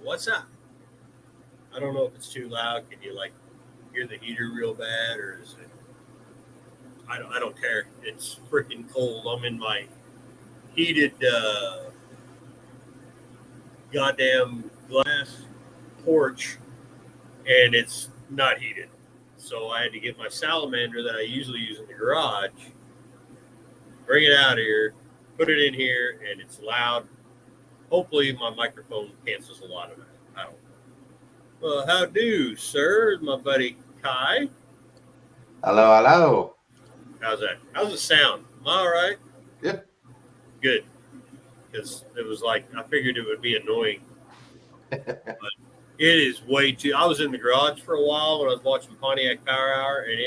what's that? I don't know if it's too loud. Can you like hear the heater real bad, or is it? I don't care. It's freaking cold. I'm in my heated goddamn glass porch, and it's not heated. So I had to get my salamander that I usually use in the garage, bring it out here, put it in here, and it's loud. Hopefully my microphone cancels a lot of it. I don't know. Well, how do, sir? My buddy Kai. Hello, hello. How's that? How's it sound? Am I all right? Yeah. Good. Because it was like, I figured it would be annoying. But it is way too. I was in the garage for a while when I was watching Pontiac Power Hour, and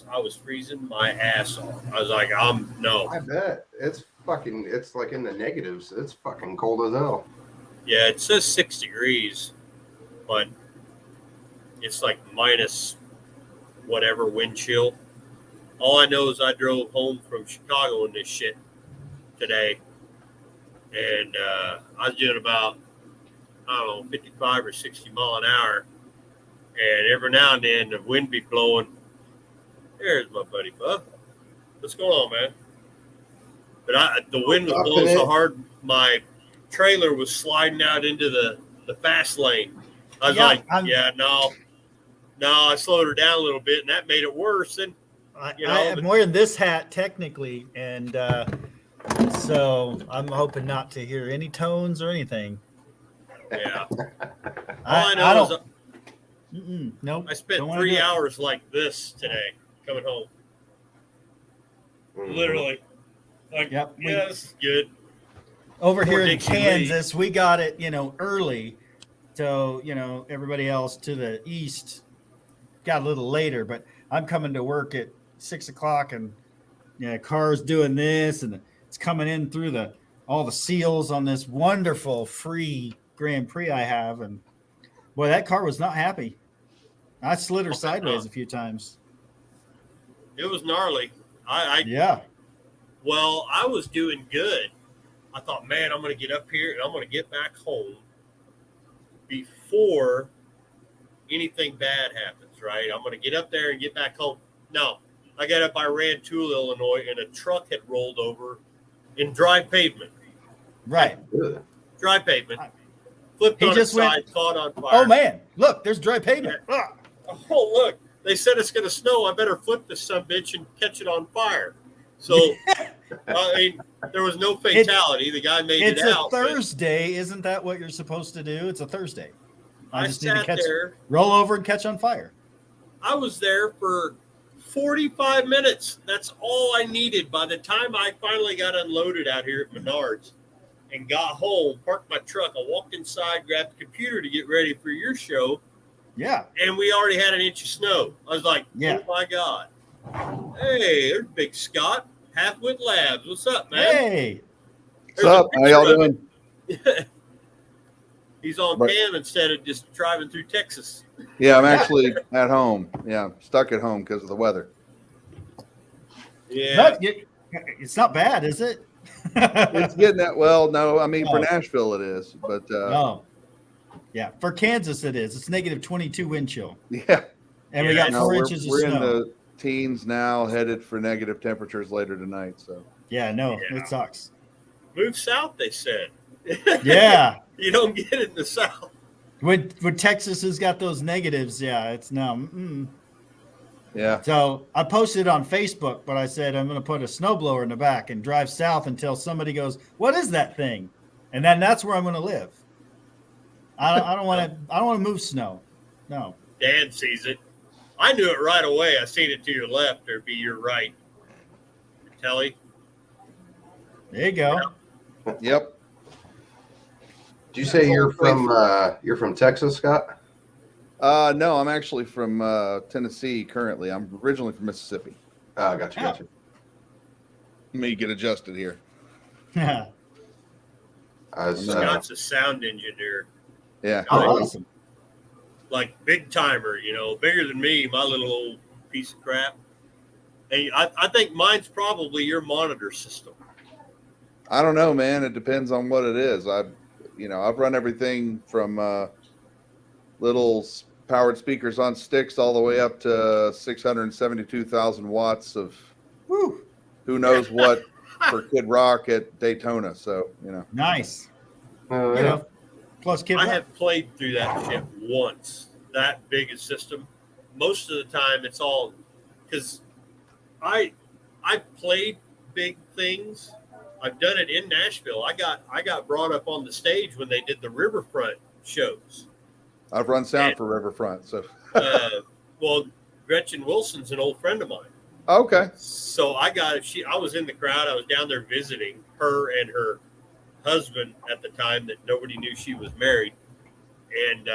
I was freezing my ass off. I was like, no. I bet. It's like in the negatives. It's fucking cold as hell. Yeah, it says 6 degrees, but it's like minus whatever wind chill. All I know is I drove home from Chicago in this shit today, and I was doing about, I don't know, 55 or 60 mile an hour, and every now and then the wind be blowing. There's my buddy Bub. What's going on, man? But the wind was blowing so hard, my trailer was sliding out into the fast lane. I was no, I slowed her down a little bit, and that made it worse. And I'm wearing this hat technically, and so I'm hoping not to hear any tones or anything. Yeah. All I know is nope. I spent 3 hours like this today coming home. Literally. Like, yep, this is good. Over here in Kansas, we got it, early. So, everybody else to the east got a little later, but I'm coming to work at 6 o'clock, and cars doing this, and it's coming in through all the seals on this wonderful free Grand Prix I have, and boy, that car was not happy. I slid her sideways a few times. It was gnarly. Yeah. Well, I was doing good. I thought, man, I'm going to get up here and I'm going to get back home before anything bad happens, right? I'm going to get up there and get back home. No, I got up, I ran to Illinois, and a truck had rolled over in dry pavement. Right. Dry pavement. Flipped on its side, caught on fire. Oh, man. Look, there's dry pavement. Yeah. Oh, look. They said it's going to snow. I better flip this sumbitch and catch it on fire. So, I mean, there was no fatality. The guy made it out. It's a Thursday. Isn't that what you're supposed to do? It's a Thursday. I just need to roll over and catch on fire. I was there for 45 minutes. That's all I needed. By the time I finally got unloaded out here at Menards and got home, parked my truck, I walked inside, grabbed the computer to get ready for your show. Yeah. And we already had an inch of snow. I was like, oh, my God. Hey, there's Big Scott. Half-Wit Labs. What's up, man? Hey. What's up? How y'all doing? He's on cam instead of just driving through Texas. Yeah, I'm actually at home. Yeah, stuck at home because of the weather. Yeah. It's not bad, is it? It's getting that. Well, no, I mean, for Nashville it is. But yeah, for Kansas it is. It's negative 22 wind chill. Yeah. And we got 4 inches of snow. We're in the teens now, headed for negative temperatures later tonight. So it sucks. Move south, they said. Yeah. You don't get it in the south. When Texas has got those negatives, it's now. Yeah. So I posted on Facebook, but I said I'm going to put a snowblower in the back and drive south until somebody goes, "What is that thing?" And then that's where I'm going to live. I don't want to. I don't want to move snow. No. Dan sees it. I knew it right away. I seen it to your left, or be your right. Telly. There you go. Yep. Did you say you're from Texas, Scott? No, I'm actually from Tennessee currently. I'm originally from Mississippi. Gotcha. Let me get adjusted here. Scott's a sound engineer. Yeah. Oh, awesome. Like big timer, bigger than me, my little old piece of crap. And I think mine's probably your monitor system. I don't know, man. It depends on what it is. I've run everything from little powered speakers on sticks all the way up to 672,000 watts of Woo. who knows what for Kid Rock at Daytona. So, Nice. Oh, You yeah. know, plus Kid I Rock. have played through that shit once. That big a system. Most of the time, it's all because I played big things. I've done it in Nashville. I got brought up on the stage when they did the Riverfront shows. I've run sound for Riverfront. So, Well, Gretchen Wilson's an old friend of mine. okay. So I was in the crowd. I was down there visiting her and her husband at the time that nobody knew she was married. And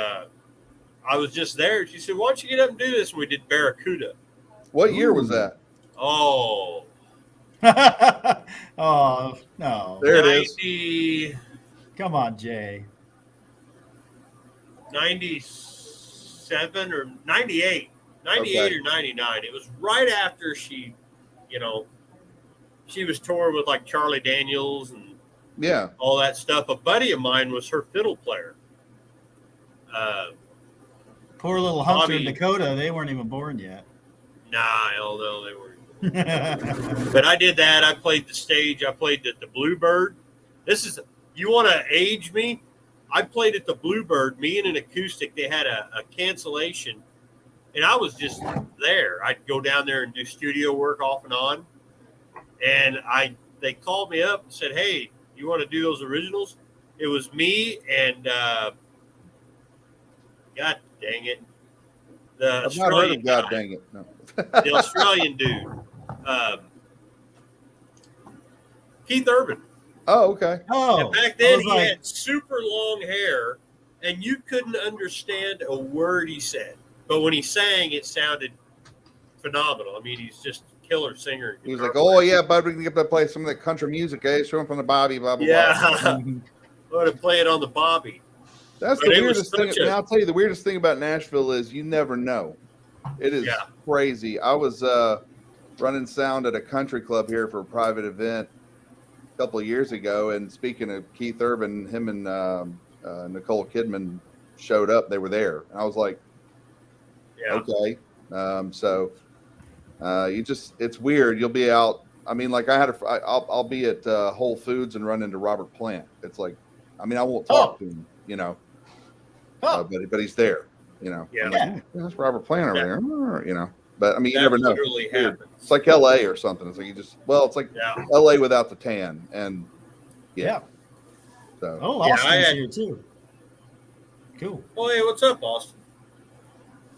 I was just there. She said, "Why don't you get up and do this?" And we did Barracuda. What year was that? Oh, Oh, no. There it 90, is. Come on, Jay. 97 or 98. 98 or 99. It was right after she was touring with like Charlie Daniels and Yeah. all that stuff. A buddy of mine was her fiddle player. Poor little Hunter and Bobby- Dakota. They weren't even born yet. Nah, hell no, they weren't. But I did that. I played the stage. I played at the Bluebird. You want to age me? I played at the Bluebird. Me and an acoustic. They had a cancellation, and I was just there. I'd go down there and do studio work off and on. And they called me up and said, "Hey, you want to do those originals?" It was me and God dang it, the I've not heard Australian of God guy. dang it. No. The Australian dude, Keith Urban. Oh, okay. Oh, And back I then was he like, had super long hair, and you couldn't understand a word he said. But when he sang, it sounded phenomenal. I mean, he's just a killer singer. He was like, "Oh yeah, bud, we can get to play some of that country music, eh? Show him from the Bobby, blah blah blah." yeah, I'm going to play it on the Bobby. That's But the it was weirdest thing. such a- Man, I'll tell you, the weirdest thing about Nashville is you never know. It is Yeah. crazy. I was running sound at a country club here for a private event a couple of years ago, and speaking of Keith Urban, him and Nicole Kidman showed up. They were there, and I was like, Yeah, okay. It's weird. You'll be out. I mean, like I'll be at Whole Foods and run into Robert Plant. It's like, I mean, I won't talk to him, but he's there, Yeah. I'm like, that's Robert Plant over there, but I mean, you that never know. literally It's weird. happened. It's like LA or something. It's like it's like Yeah. LA without the tan. And yeah. so Oh, Yeah, Austin's had- here too. Cool. Oh, hey, what's up, Austin?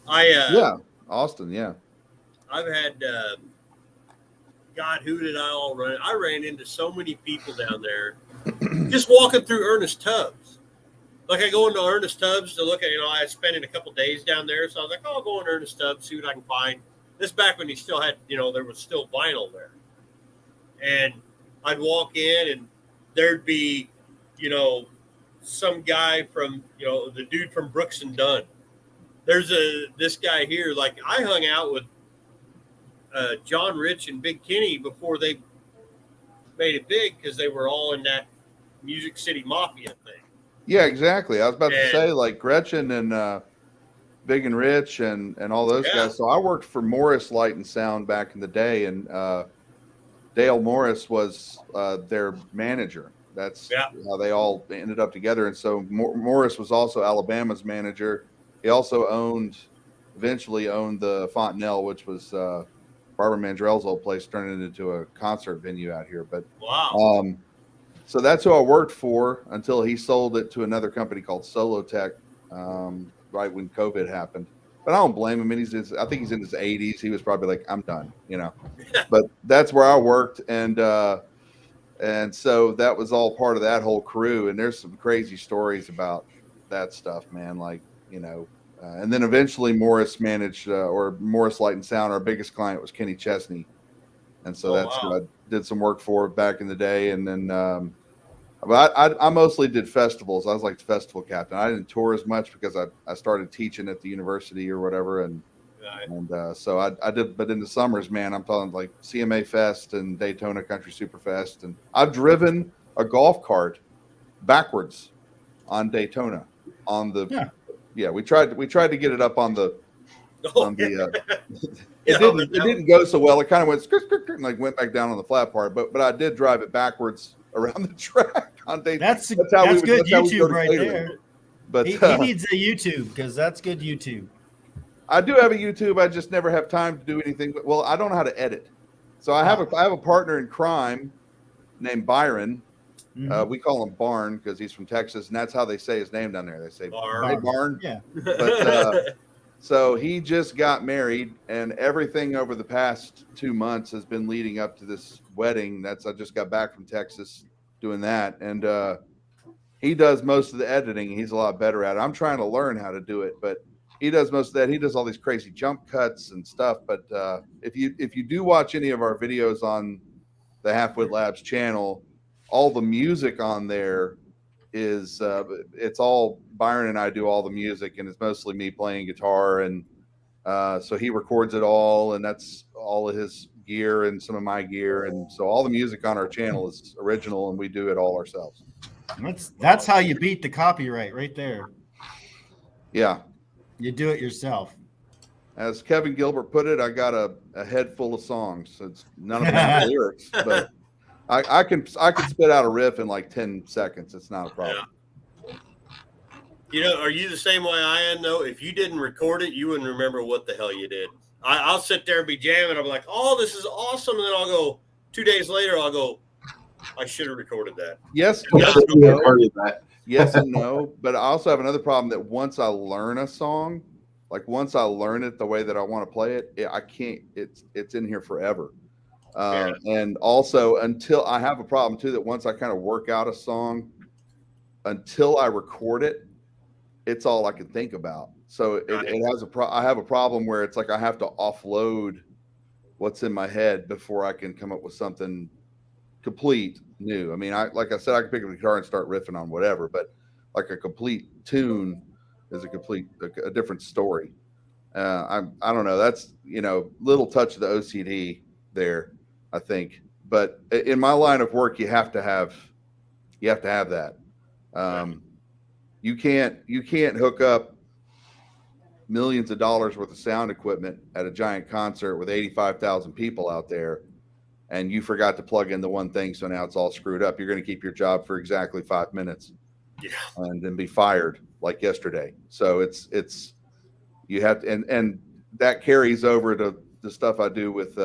yeah, Austin, yeah. I've had, God, who did I all run? I ran into so many people down there just walking through Ernest Tubbs. Like I go into Ernest Tubbs to look at, I spent a couple days down there. So I was like, I'll go into Ernest Tubbs, see what I can find. This back when he still had, there was still vinyl there. And I'd walk in and there'd be, some guy from, the dude from Brooks and Dunn. There's this guy here. Like I hung out with John Rich and Big Kenny before they made it big because they were all in that Music City Mafia thing. Yeah, exactly. I was about to say, like Gretchen and Big and Rich and all those guys. So I worked for Morris Light and Sound back in the day, and Dale Morris was their manager. That's how they all ended up together. And so Morris was also Alabama's manager. He also eventually owned the Fontanelle, which was Barbara Mandrell's old place, turned it into a concert venue out here. But wow. So that's who I worked for until he sold it to another company called Solotech, right when COVID happened. But I don't blame him. I mean, I think he's in his 80s. He was probably like, I'm done, But that's where I worked, and so that was all part of that whole crew. And there's some crazy stories about that stuff, man. Like, and then eventually Morris managed, or Morris Light and Sound. Our biggest client was Kenny Chesney, and so that's who I did some work for back in the day. And then but I mostly did festivals. I was like the festival captain. I didn't tour as much because I started teaching at the university or whatever. And so I did, but in the summers, man, I'm talking like CMA Fest and Daytona Country Superfest. And I've driven a golf cart backwards on Daytona on the Yeah, we tried to get it up on the Oh, it didn't go so well. It kind of went and like went back down on the flat part, but I did drive it backwards around the track on day. That's how good that's how we go YouTube to right catering. there. But he needs a YouTube because that's good YouTube. I do have a YouTube. I just never have time to do anything. Well, I don't know how to edit. So I have a partner in crime named Byron. Mm-hmm. We call him Barn because he's from Texas, and that's how they say his name down there. They say Barn. Hey, Barn. Yeah. But so he just got married, and everything over the past 2 months has been leading up to this wedding. I just got back from Texas doing that, and he does most of the editing. He's a lot better at it. I'm trying to learn how to do it, but he does most of that. He does all these crazy jump cuts and stuff. But if you do watch any of our videos on the Halfwit Labs channel, all the music on there is it's all Byron and I do all the music, and it's mostly me playing guitar, and so he records it all, and that's all of his gear and some of my gear, and so all the music on our channel is original, and we do it all ourselves. That's how you beat the copyright right there. Yeah, you do it yourself. As Kevin Gilbert put it, I got a head full of songs. It's none of them have lyrics, but I can spit out a riff in like 10 seconds. It's not a problem. Yeah. You know, are you the same way I am though? If you didn't record it, you wouldn't remember what the hell you did. I'll sit there and be jamming. I'm like, oh, this is awesome. And then I'll go 2 days later, I'll go, I should have recorded that. Yes. Yes and no. But I also have another problem that once I learn a song, like once I learn it the way that I want to play it, I can't, it's in here forever. And also until I have a problem too, that once I kind of work out a song, until I record it, it's all I can think about. So it has I have a problem where it's like I have to offload what's in my head before I can come up with something complete new. I mean, like I said, I can pick up the guitar and start riffing on whatever, but like a complete tune is a different story. I don't know. That's, little touch of the OCD there, I think. But in my line of work, you have to have that. You can't hook up millions of dollars worth of sound equipment at a giant concert with 85,000 people out there, and you forgot to plug in the one thing, so now it's all screwed up. You're going to keep your job for exactly 5 minutes, and then be fired like yesterday. So it's you have to, and that carries over to the stuff I do with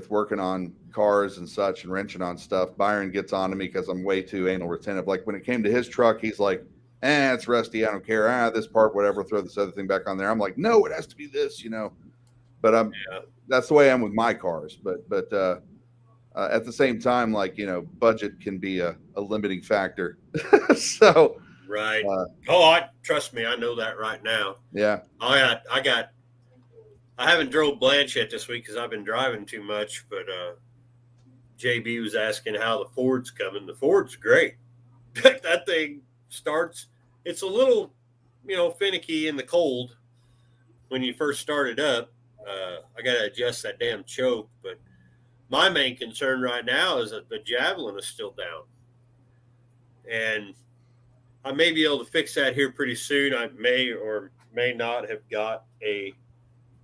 working on cars and such and wrenching on stuff. Byron gets on to me because I'm way too anal retentive. Like when it came to his truck, he's like, it's rusty. I don't care. This part, whatever, throw this other thing back on there. I'm like, no, it has to be this, but that's the way I'm with my cars. But at the same time, like, budget can be a limiting factor. So, right. Trust me, I know that right now. Yeah. I haven't drove Blanche yet this week because I've been driving too much, but JB was asking how the Ford's coming. The Ford's great. That thing starts, it's a little, finicky in the cold when you first start it up. I got to adjust that damn choke, but my main concern right now is that the Javelin is still down. And I may be able to fix that here pretty soon. I may or may not have got a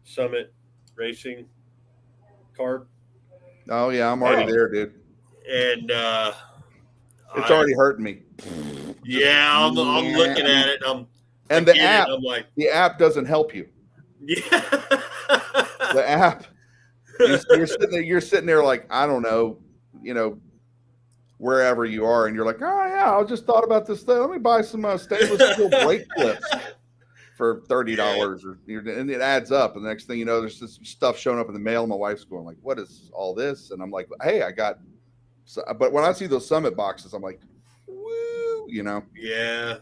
Summit Racing card. Oh yeah, I'm already there, dude. And it's already hurting me. Yeah, I'm looking at it. And the app, the app doesn't help you. Yeah. The app, you're sitting there like, I don't know, wherever you are, and you're like, oh yeah, I just thought about this thing. Let me buy some stainless steel brake clips for $30, and it adds up. And the next thing you know, there's this stuff showing up in the mail. And my wife's going like, what is all this? And I'm like, hey, but when I see those Summit boxes, I'm like, woo, Yeah.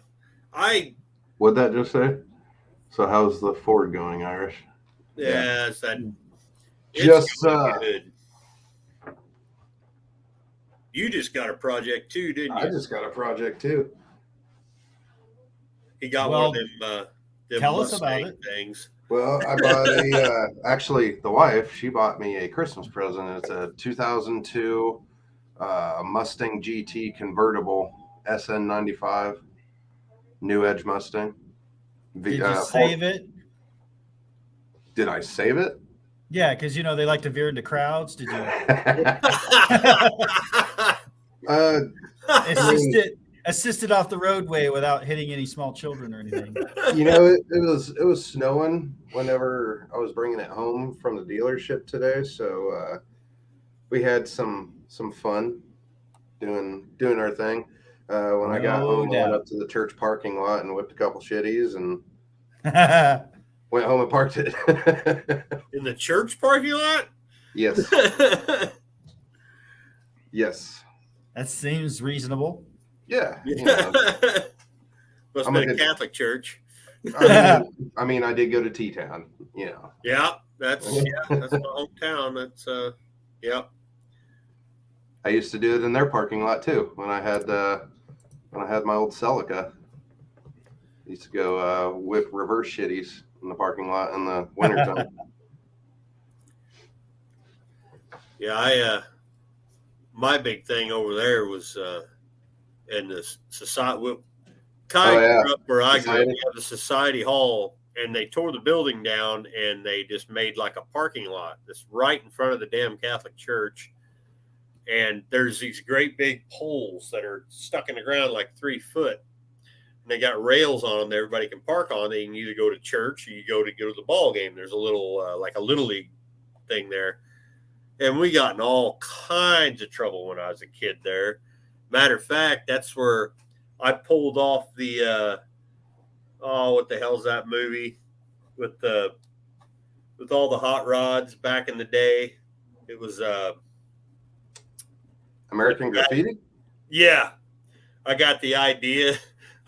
What'd that just say? So how's the Ford going, Irish? Yeah, it's good. You just got a project too, didn't you? I just got a project too. He got one of them tell us Mustang about it. Things. Well, I bought actually the wife, she bought me a Christmas present. It's a 2002 Mustang GT convertible SN95 New Edge Mustang. Did you save it? Did I save it? Yeah, because they like to veer into crowds. Did you assist it off the roadway without hitting any small children or anything? It was snowing whenever I was bringing it home from the dealership today, so we had some fun doing our thing. When I got home, I went up to the church parking lot and whipped a couple shitties and went home and parked it. In the church parking lot? Yes. Yes. That seems reasonable. Yeah. Must have been a Catholic church. I mean, I did go to T-Town, Yeah, that's my hometown. That's yeah. I used to do it in their parking lot too when I had my old Celica. I used to go whip reverse shitties in the parking lot in the wintertime. Yeah, my big thing over there was in the society. Grew up where I grew up, we had the society hall, and they tore the building down and they just made like a parking lot that's right in front of the damn Catholic church. And there's these great big poles that are stuck in the ground like 3 foot. And they got rails on them that everybody can park on. They can either go to church or you go to the ball game. There's a little like a little league thing there. And we got in all kinds of trouble when I was a kid there. Matter of fact, that's where I pulled off the what the hell's that movie with all the hot rods back in the day? It was American Graffiti? Yeah. I got the idea.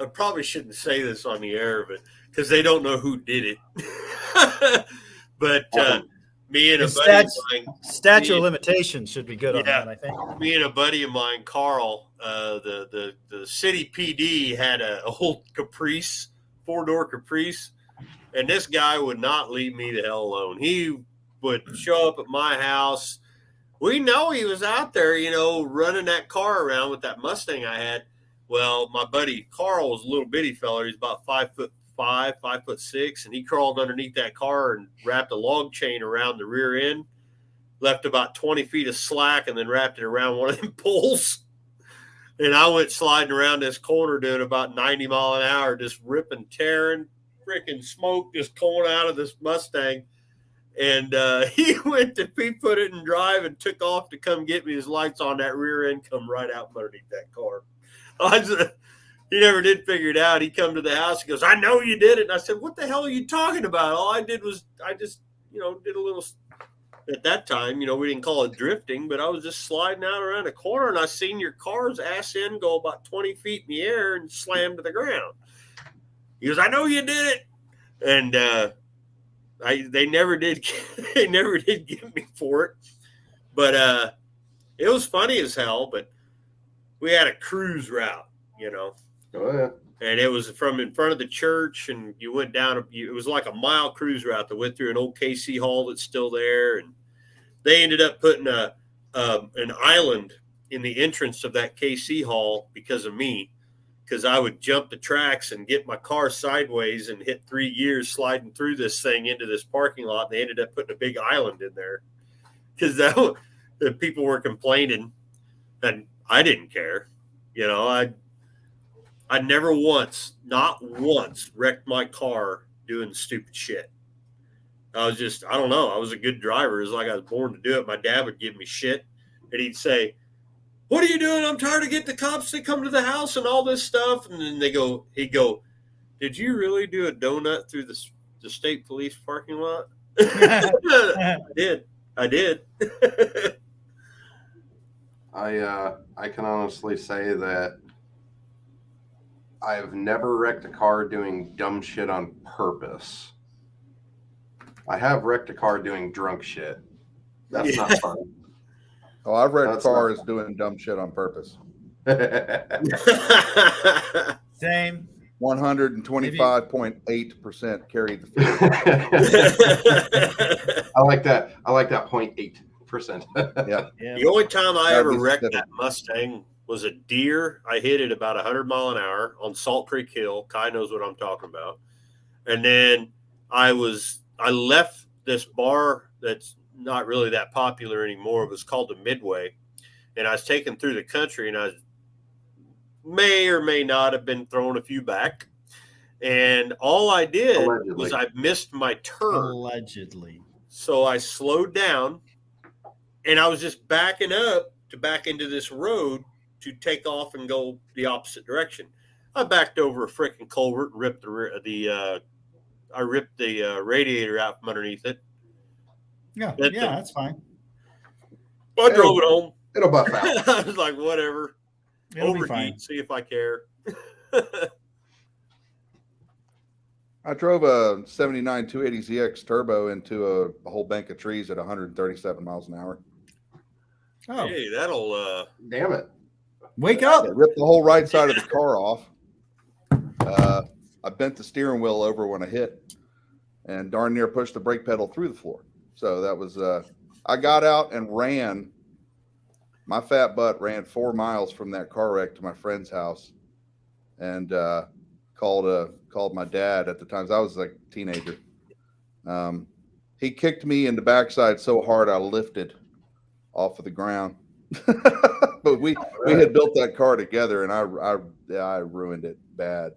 I probably shouldn't say this on the air, but because they don't know who did it. But me and a buddy of mine, statute of limitations should be good on that, I think. Me and a buddy of mine, Carl, the city PD had a old Caprice, 4-door Caprice, and this guy would not leave me the hell alone. He would show up at my house. We know he was out there, running that car around with that Mustang I had. Well, my buddy Carl was a little bitty fella. He's about 5'5", 5'6", and he crawled underneath that car and wrapped a log chain around the rear end, left about 20 feet of slack, and then wrapped it around one of them poles. And I went sliding around this corner doing about 90 mile an hour, just ripping, tearing, freaking smoke just coming out of this Mustang. And he went to put it in drive and took off to come get me. His lights on that rear end come right out from underneath that car. He never did figure it out. He come to the house. He goes, "I know you did it." And I said, "What the hell are you talking about? All I did was I just, did a little." At that time, we didn't call it drifting, but I was just sliding out around a corner, and I seen your car's ass end go about 20 feet in the air and slam to the ground. He goes, "I know you did it," and they never did. They never did get me for it, but it was funny as hell. But we had a cruise route, Oh yeah. And it was from in front of the church, and you went down. It was like a mile cruise route that went through an old KC hall that's still there, and they ended up putting an island in the entrance of that KC hall because of me, because I would jump the tracks and get my car sideways and hit 3 gears sliding through this thing into this parking lot. And they ended up putting a big island in there because the people were complaining, and I didn't care. I never once, not once, wrecked my car doing stupid shit. I don't know. I was a good driver. It was like I was born to do it. My dad would give me shit, and he'd say, "What are you doing? I'm tired of getting the cops to come to the house and all this stuff." And then he'd go, "Did you really do a donut through the state police parking lot?" I did. I can honestly say that I've never wrecked a car doing dumb shit on purpose. I have wrecked a car doing drunk shit. That's not fun. Oh, I've wrecked cars doing dumb shit on purpose. Same. 125.8% carried the field. I like that. I like that 0.8%. Yeah. The only time I ever wrecked that Mustang was a deer. I hit it about 100 mile an hour on Salt Creek Hill. Kai knows what I'm talking about. And then I left this bar that's not really that popular anymore. It was called the Midway. And I was taken through the country, and I may or may not have been thrown a few back. And all I did was I missed my turn. Allegedly. So I slowed down, and I was just backing up to back into this road to take off and go the opposite direction. I backed over a freaking culvert and ripped the radiator out from underneath it. Yeah, that's fine. I drove it home. It'll buff out. I was like, whatever. It'll Overheat, be fine. see if I care. I drove a 79 280ZX turbo into a whole bank of trees at 137 miles an hour. Oh. Hey, that'll... Damn it. Wake up. It ripped the whole right side of the car off. I bent the steering wheel over when I hit and darn near pushed the brake pedal through the floor. So that was... I got out and ran. My fat butt ran 4 miles from that car wreck to my friend's house and called my dad at the time. I was like a teenager. He kicked me in the backside so hard I lifted off of the ground. But we had built that car together, and I ruined it bad.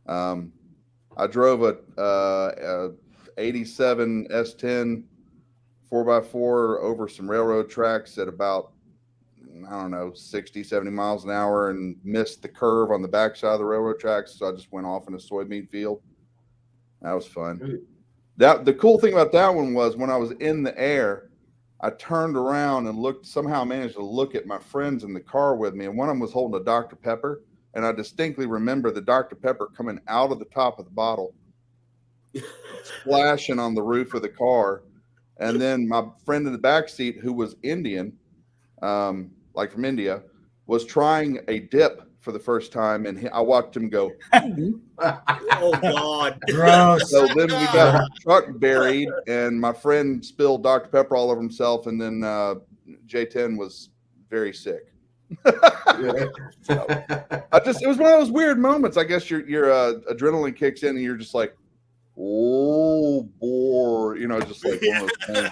I drove a 87 S10 4x4 over some railroad tracks at about, I don't know, 60, 70 miles an hour and missed the curve on the backside of the railroad tracks. So I just went off in a soybean field. That was fun. The cool thing about that one was when I was in the air, I turned around and somehow managed to look at my friends in the car with me. And one of them was holding a Dr. Pepper. And I distinctly remember the Dr. Pepper coming out of the top of the bottle, splashing on the roof of the car. And then my friend in the back seat, who was Indian, like from India, was trying a dip for the first time, and I watched him go. Oh God! Gross. So then we got the truck buried, and my friend spilled Dr. Pepper all over himself, and then J10 was very sick. So, it was one of those weird moments. I guess your adrenaline kicks in, and you're just like, oh boy, just like one of those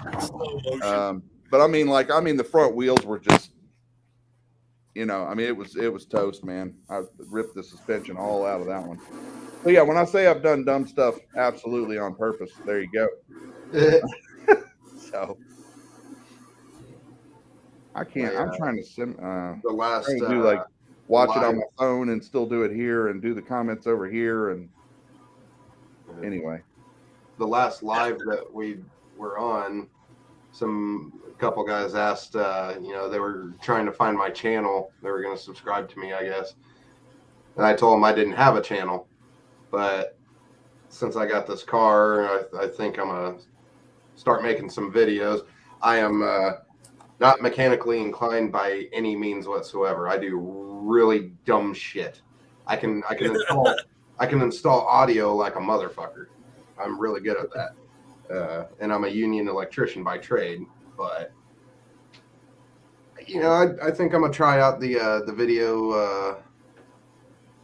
things. But I mean, the front wheels were just, it was toast, man. I ripped the suspension all out of that one. So yeah, when I say I've done dumb stuff, absolutely on purpose. There you go. So I can't. I'm trying to the last do watch it on my phone and still do it here and do the comments over here and anyway. The last live that we were on, a couple guys asked, they were trying to find my channel. They were going to subscribe to me, I guess. And I told them I didn't have a channel. But since I got this car, I think I'm going to start making some videos. I am not mechanically inclined by any means whatsoever. I do really dumb shit. I can install audio like a motherfucker. I'm really good at that. And I'm a union electrician by trade, but I think I'm gonna try out the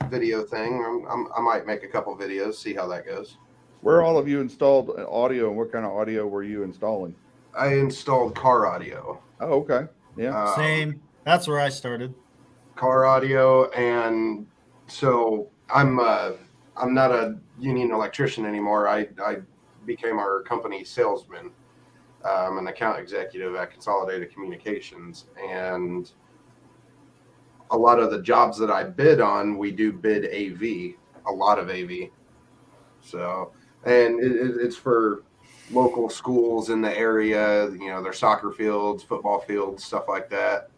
video thing. I might make a couple videos, see how that goes. Where all of you installed audio, and what kind of audio were you installing? I installed car audio. Oh, okay. Yeah. Same. That's where I started. Car audio, and so I'm not a union electrician anymore. I became our company salesman. I'm an account executive at Consolidated Communications, and a lot of the jobs that I bid on, we do bid AV, a lot of AV. So, and it's for local schools in the area, their soccer fields, football fields, stuff like that.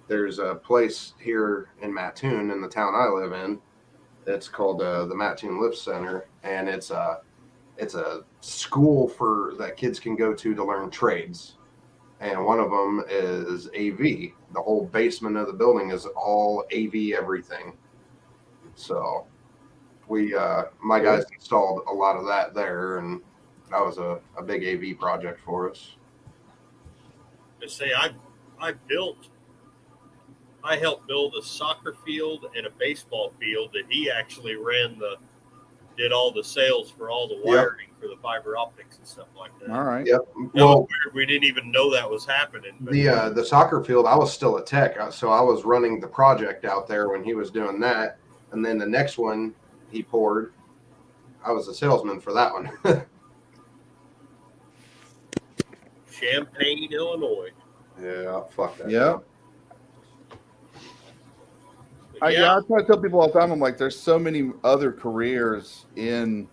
There's a place here in Mattoon, in the town I live in. It's called the Mattoon Lift Center, and it's a school that kids can go to learn trades. And one of them is AV. The whole basement of the building is all AV everything. So my guys installed a lot of that there, and that was a big AV project for us. To say I helped build a soccer field and a baseball field that he actually ran did all the sales for all the wiring for the fiber optics and stuff like that. All right. Yep. That was weird. We didn't even know that was happening. But The soccer field, I was still a tech, so I was running the project out there when he was doing that. And then the next one he poured, I was a salesman for that one. Champaign, Illinois. Yeah, fuck that. Yeah. I try to tell people all the time, I'm like, there's so many other careers in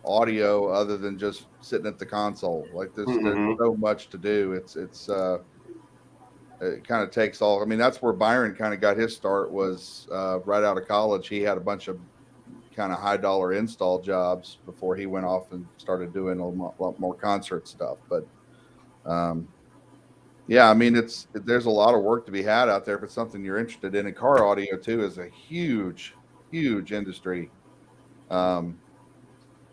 audio other than just sitting at the console. Like there's so much to do. It kind of takes all. I mean, that's where Byron kind of got his start, was right out of college. He had a bunch of kind of high dollar install jobs before he went off and started doing a lot more concert stuff. But yeah, I mean, there's a lot of work to be had out there if it's something you're interested in. And car audio too is a huge industry.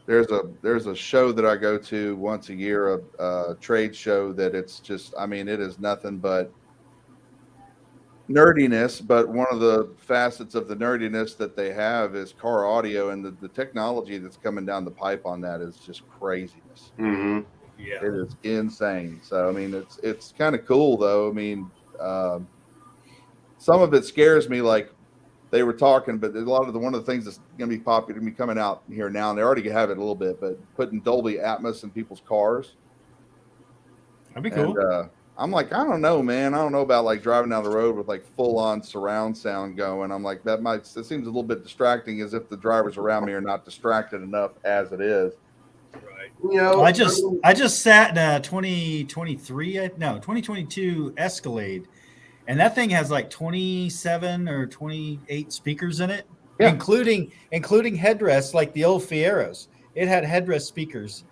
There's a show that I go to once a year, a trade show that it's just, I mean, it is nothing but nerdiness, but one of the facets of the nerdiness that they have is car audio, and the technology that's coming down the pipe on that is just craziness. Mm-hmm. Yeah, it is insane. So I mean, it's kind of cool though. I mean, some of it scares me, like they were talking, but there's one of the things that's going to be popular, going to be coming out here now, and they already have it a little bit, but putting Dolby Atmos in people's cars. That'd be cool. And, I'm like, I don't know, man. I don't know about like driving down the road with like full on surround sound going. I'm like, it seems a little bit distracting, as if the drivers around me are not distracted enough as it is. right. You know, I just sat in a 2022 Escalade, and that thing has like 27 or 28 speakers in it, including headrests like the old Fieros. It had headrest speakers.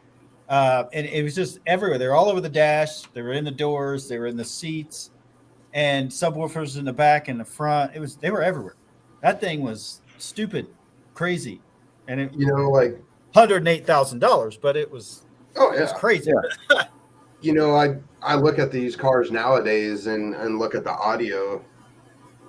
And it was just everywhere. They were all over the dash. They were in the doors. They were in the seats, and subwoofers in the back and the front. They were everywhere. That thing was stupid, crazy, and it, like $108,000, but it was it was crazy. Yeah. I look at these cars nowadays and look at the audio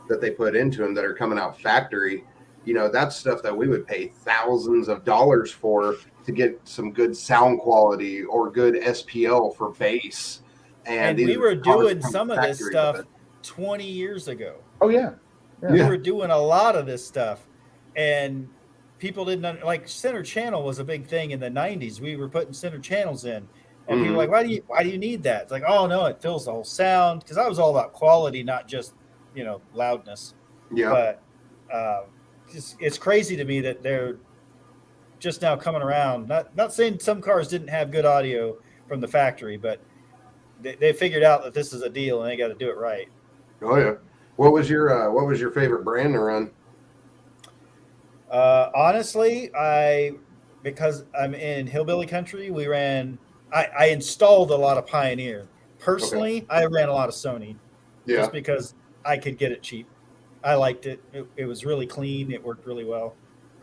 that they put into them that are coming out factory. That's stuff that we would pay thousands of dollars for to get some good sound quality or good SPL for bass. And we were doing some of this stuff 20 years ago. Oh, yeah. We were doing a lot of this stuff, and people didn't like center channel was a big thing in the 90s. We were putting center channels in, and people were like, why do you need that? It's like, oh no, it fills the whole sound, because I was all about quality, not just loudness. But it's crazy to me that they're just now coming around. Not saying some cars didn't have good audio from the factory, but they figured out that this is a deal and they got to do it right. Oh yeah. What was your favorite brand to run? Honestly, because I'm in hillbilly country, we ran. I installed a lot of Pioneer. Personally, I ran a lot of Sony, just because I could get it cheap. I liked it. It was really clean. It worked really well.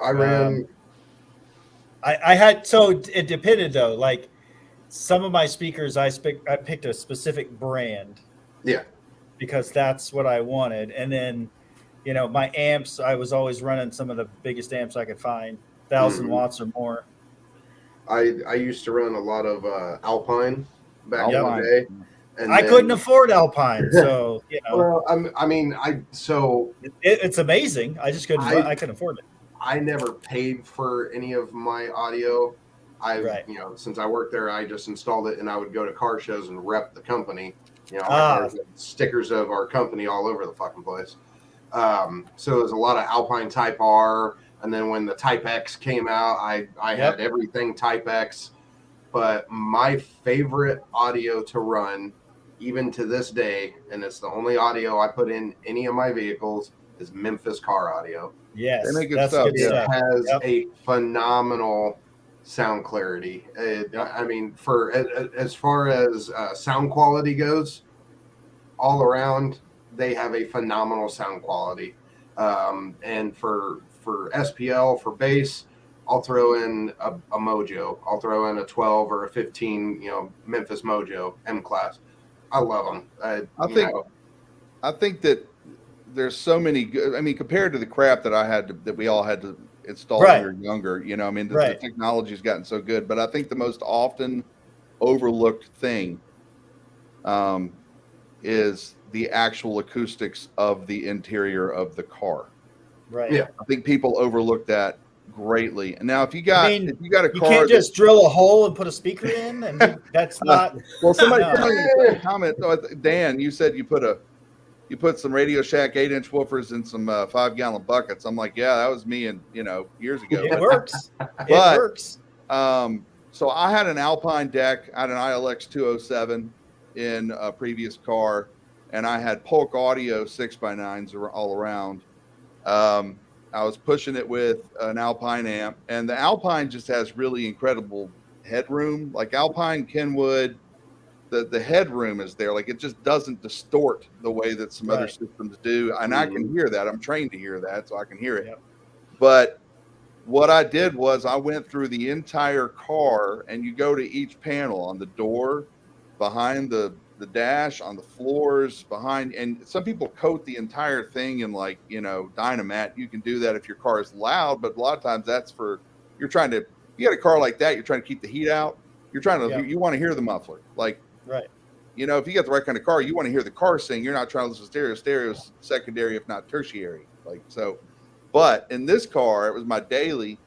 I ran. I had, so it depended though. Like some of my speakers, I picked a specific brand. Yeah. Because that's what I wanted, and then, my amps, I was always running some of the biggest amps I could find, 1,000 watts or more. I used to run a lot of Alpine back in the day. And I couldn't afford Alpine, so Well, it's amazing. I just couldn't. I couldn't afford it. I never paid for any of my audio. Since I worked there, I just installed it, and I would go to car shows and rep the company. Stickers of our company all over the fucking place. So it was a lot of Alpine Type R, and then when the Type X came out, I had everything Type X. But my favorite audio to run, even to this day, and it's the only audio I put in any of my vehicles, is Memphis car audio. Yes, they make good that's stuff. Good stuff. It has a phenomenal sound clarity. I mean, for as far as sound quality goes, all around, they have a phenomenal sound quality. And for SPL, for bass, I'll throw in a Mojo. I'll throw in a 12 or a 15, Memphis Mojo M class. I love them. I think that there's so many good. I mean, compared to the crap that I had that we all had to installed when you're younger. You know, I mean, the technology's gotten so good, but I think the most often overlooked thing is the actual acoustics of the interior of the car. Right. Yeah. I think people overlook that greatly. And now if you got a car, you can't just drill a hole and put a speaker in, and that's not. Well, somebody in the comment, Dan, you said you put some Radio Shack 8-inch woofers in some 5-gallon buckets. I'm like, yeah, that was me, and years ago. It works. It works. So I had an Alpine deck. I had an ILX 207 in a previous car, and I had Polk Audio 6x9s all around. I was pushing it with an Alpine amp, and the Alpine just has really incredible headroom. Like Alpine Kenwood, the headroom is there. Like it just doesn't distort the way that some other systems do. And I can hear that. I'm trained to hear that, so I can hear it. Yep. But what I did was I went through the entire car, and you go to each panel on the door, behind the dash, on the floors, behind, and some people coat the entire thing in like, Dynamat. You can do that if your car is loud, but a lot of times that's for, you got a car like that, you're trying to keep the heat out. You're trying to, you want to hear the muffler. Like, if you got the right kind of car, you want to hear the car sing. You're not trying to listen to stereo. Stereo's secondary, if not tertiary. Like, so, but in this car, it was my daily.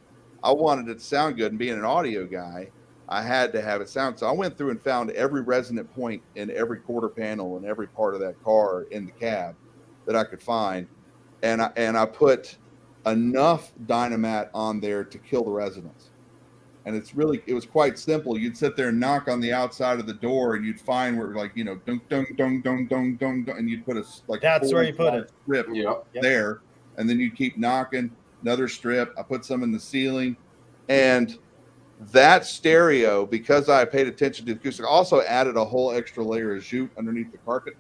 I wanted it to sound good, and being an audio guy, I had to have it sound. So I went through and found every resonant point in every quarter panel and every part of that car in the cab that I could find. And I put enough Dynamat on there to kill the resonance. And it was quite simple. You'd sit there and knock on the outside of the door, and you'd find where like, dunk, dunk, dunk, dunk, dunk, dunk, and you'd put that's where you put it. Strip there. And then you'd keep knocking, another strip. I put some in the ceiling, and that stereo, because I paid attention to the acoustic, also added a whole extra layer of jute underneath the carpet,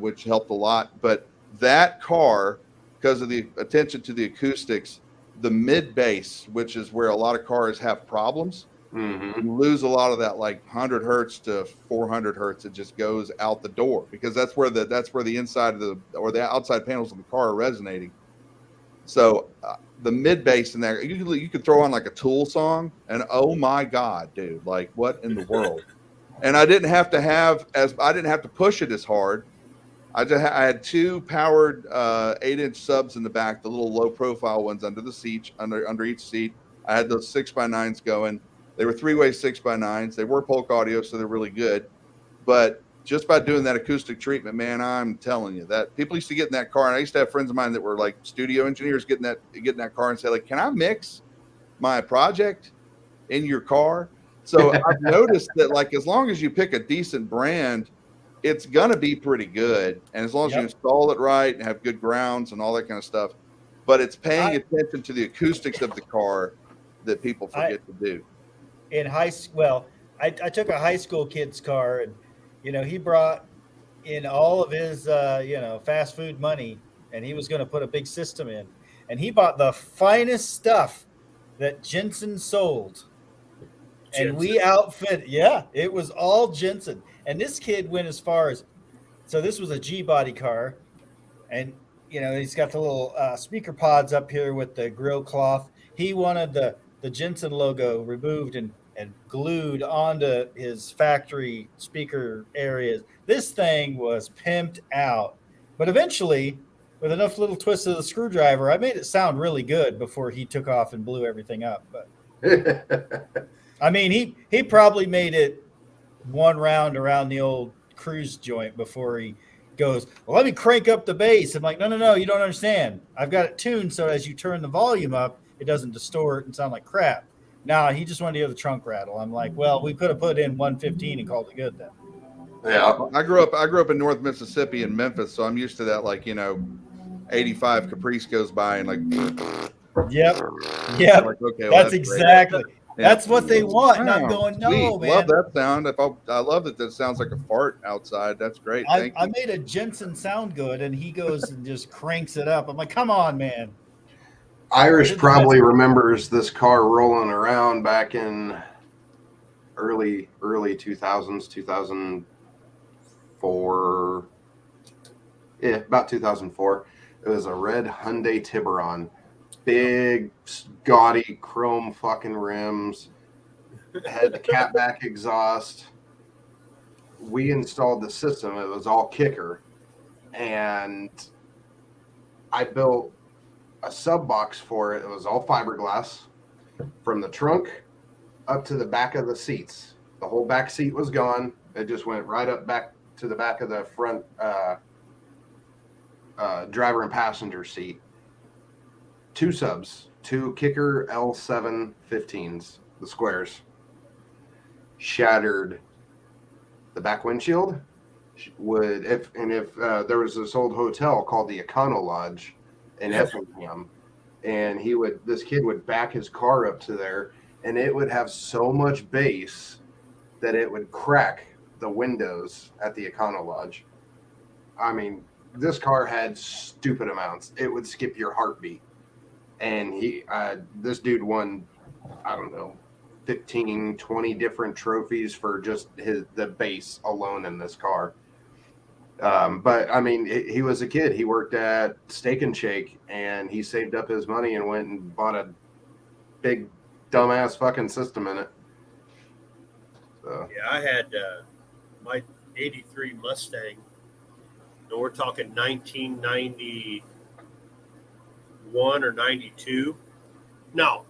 which helped a lot. But that car, because of the attention to the acoustics, the mid bass, which is where a lot of cars have problems, you lose a lot of that, like 100 hertz to 400 hertz. It just goes out the door, because that's where the inside of the outside panels of the car are resonating. So the mid bass in there, you could throw on like a Tool song, and oh my God, dude, like what in the world? And I didn't have to push it as hard. I had two powered 8-inch subs in the back, the little low profile ones under the seat, under each seat. I had those 6x9s going. They were 3-way 6x9s. They were Polk Audio, so they're really good. But just by doing that acoustic treatment, man, I'm telling you that people used to get in that car, and I used to have friends of mine that were like studio engineers getting that car and say, like, can I mix my project in your car? So I've noticed that, like, as long as you pick a decent brand, it's gonna be pretty good, and as long as you install it right and have good grounds and all that kind of stuff. But it's paying attention to the acoustics of the car that people forget to do. In I took a high school kid's car, and he brought in all of his fast food money, and he was going to put a big system in, and he bought the finest stuff that Jensen sold. And we outfit, it was all Jensen. And this kid went as far as, so this was a G-body car, and he's got the little speaker pods up here with the grill cloth. He wanted the Jensen logo removed and glued onto his factory speaker areas. This thing was pimped out, but eventually, with enough little twists of the screwdriver, I made it sound really good before he took off and blew everything up. But I mean, he probably made it one round around the old cruise joint before he goes, well, let me crank up the bass. I'm like, no, you don't understand. I've got it tuned so as you turn the volume up, it doesn't distort and sound like crap. No, he just wanted to hear the trunk rattle. I'm like, well, we could have put in 115 and called it good then. Yeah. I grew up in North Mississippi in Memphis, so I'm used to that, like, 85 Caprice goes by and like. Yep. Like, okay, well, that's exactly. That's what they want. And I'm going, no, sweet. man. Love that sound. I love that sounds like a fart outside. That's great. Thank you. I made a Jensen sound good, and he goes and just cranks it up. I'm like, come on, man. Irish probably remembers this car rolling around back in early 2000s, 2004. Yeah, about 2004. It was a red Hyundai Tiburon. big, gaudy chrome fucking rims. Had the catback exhaust. We installed the system. It was all kicker. And I built a sub box for it. It was all fiberglass from the trunk up to the back of the seats. The whole back seat was gone. It just went right up back to the back of the front driver and passenger seat. 2 subs, 2 kicker L715s, the squares. Shattered the back windshield. If there was this old hotel called the Econo Lodge in Effingham, and this kid would back his car up to there, and it would have so much bass that it would crack the windows at the Econo Lodge. I mean, this car had stupid amounts. It would skip your heartbeat. And this dude won, I don't know, 15, 20 different trophies for just the bass alone in this car. But I mean, he was a kid. He worked at Steak and Shake, and he saved up his money and went and bought a big dumbass fucking system in it. So. Yeah, I had my '83 Mustang. And we're talking 1991 or 92. No,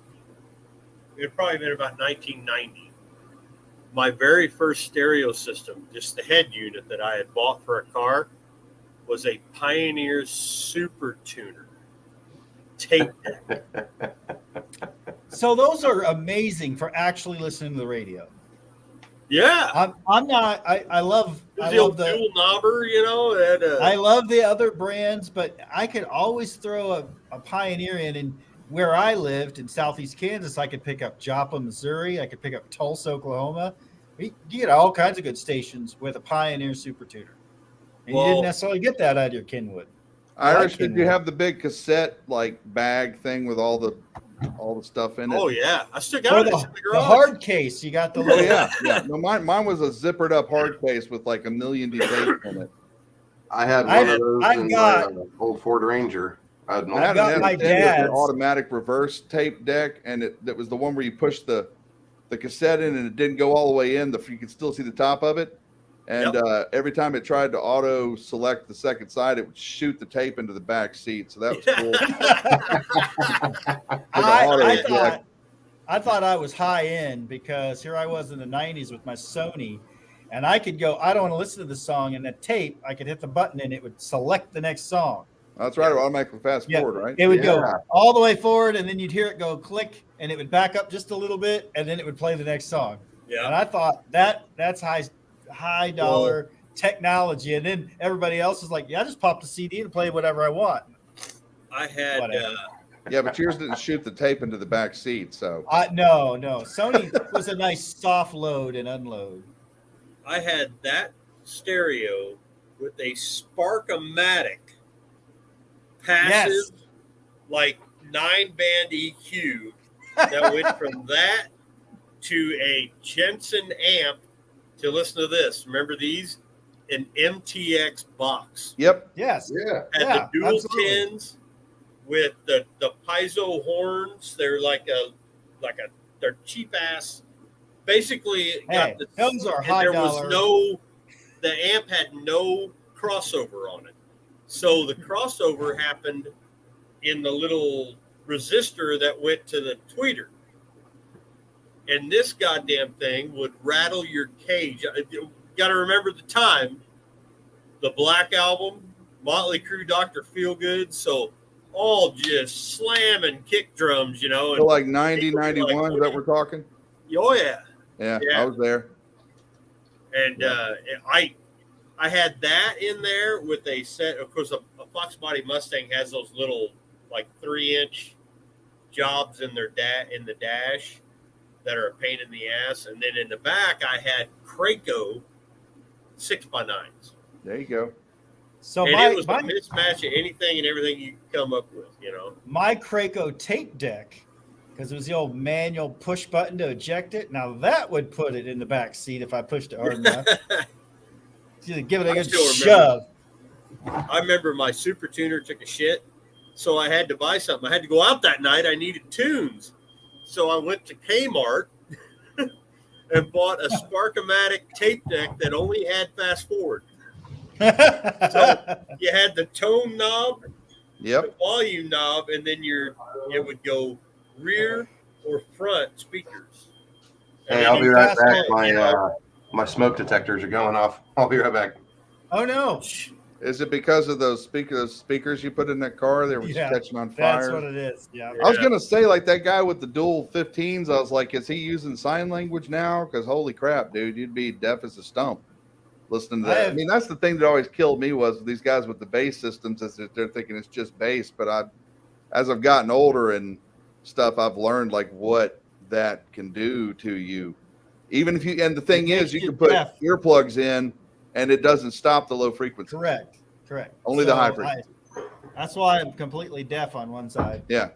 it'd probably been about 1990. My very first stereo system, just the head unit that I had bought for a car, was a Pioneer Super Tuner tape deck. So those are amazing for actually listening to the radio. Yeah, I'm not. I love the dual knobber, you know. I love the other brands, but I could always throw a Pioneer in. And where I lived in Southeast Kansas, I could pick up Joplin, Missouri. I could pick up Tulsa, Oklahoma. You get all kinds of good stations with a Pioneer Super Tuner, and you didn't necessarily get that out of your Kenwood. Irish, did you have the big cassette bag thing with all the stuff in it? Oh yeah, I still got it in the garage. The hard case, you got the little. Oh yeah. No, mine was a zippered up hard case with like a million delays in it. I had one of those in my old Ford Ranger. I had my dad's automatic reverse tape deck, and that was the one where you push the cassette in and it didn't go all the way in. You could still see the top of it. And every time it tried to auto select the second side, it would shoot the tape into the back seat. So that was cool. I thought I was high end because here I was in the 90s with my Sony, and I could go, I don't want to listen to the song, and the tape, I could hit the button and it would select the next song. That's right. It would automatically fast forward, right? It would go all the way forward, and then you'd hear it go click, and it would back up just a little bit, and then it would play the next song. Yeah. And I thought that's high dollar technology. And then everybody else is like, yeah, I just pop the CD and play whatever I want. I had but yours didn't shoot the tape into the back seat. So no. Sony was a nice soft load and unload. I had that stereo with a Spark-O-Matic passive, 9-band EQ that went from that to a Jensen amp to listen to this. Remember these? An MTX box. Yep. Yes. Yeah. Had the dual tins with the piezo horns. They're they're cheap ass. Basically, those are high dollar. The amp had no crossover on it. So the crossover happened in the little resistor that went to the tweeter. And this goddamn thing would rattle your cage. You got to remember the time, the Black Album, Motley Crue, Dr. Feelgood. So all just slamming kick drums, And so 90, 91 that we're talking? Oh, yeah. Yeah, I was there. And I had that in there with a set. Of course, a Fox Body Mustang has those little 3-inch jobs in the dash that are a pain in the ass. And then in the back, I had Kraco 6x9s. There you go. So it was a mismatch of anything and everything you could come up with, My Kraco tape deck, because it was the old manual push button to eject it. Now that would put it in the back seat if I pushed it hard enough. Give it a good shove. I remember my Super Tuner took a shit, So I had to buy something. I had to go out that night. I needed tunes. So I went to Kmart and bought a Sparkomatic tape deck that only had fast forward. So you had the tone knob, the volume knob, and then it would go rear or front speakers. Hey, I'll be right back. My smoke detectors are going off. I'll be right back. Oh no! Is it because of those speakers you put in that car? They were catching on fire. That's what it is. Yeah. I was gonna say, like that guy with the dual 15s. I was like, is he using sign language now? Because holy crap, dude, you'd be deaf as a stump listening to that. I mean, that's the thing that always killed me was these guys with the bass systems. Is that they're thinking it's just bass, but as I've gotten older and stuff, I've learned like what that can do to you. Even if you, and the thing is, you can put earplugs in and it doesn't stop the low frequency. Correct. Only the high frequency. That's why I'm completely deaf on one side. Yeah.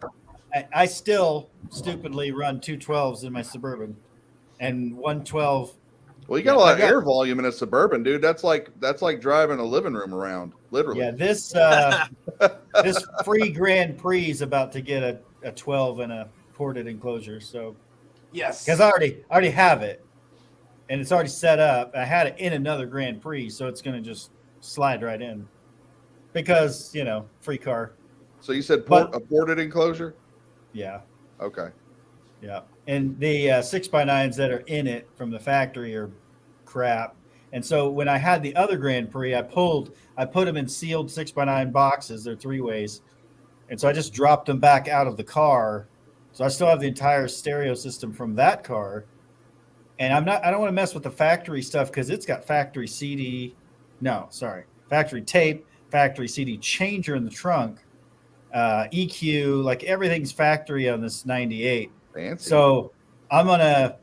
I still stupidly run 212s in my Suburban and 112. Well, you got a lot of air volume in a Suburban, dude. That's like driving a living room around, literally. Yeah, this free Grand Prix is about to get a 12 and a ported enclosure. So yes, because I already have it, and it's already set up. I had it in another Grand Prix, so it's going to just slide right in. Because free car. So you said a ported enclosure? Yeah. Okay. Yeah, and the 6x9s that are in it from the factory are crap. And so when I had the other Grand Prix, I put them in sealed 6x9 boxes. They're 3-ways, and so I just dropped them back out of the car. So I still have the entire stereo system from that car. And I don't want to mess with the factory stuff because it's got factory tape, factory CD changer in the trunk, EQ, like everything's factory on this 98. Fancy. So I'm gonna,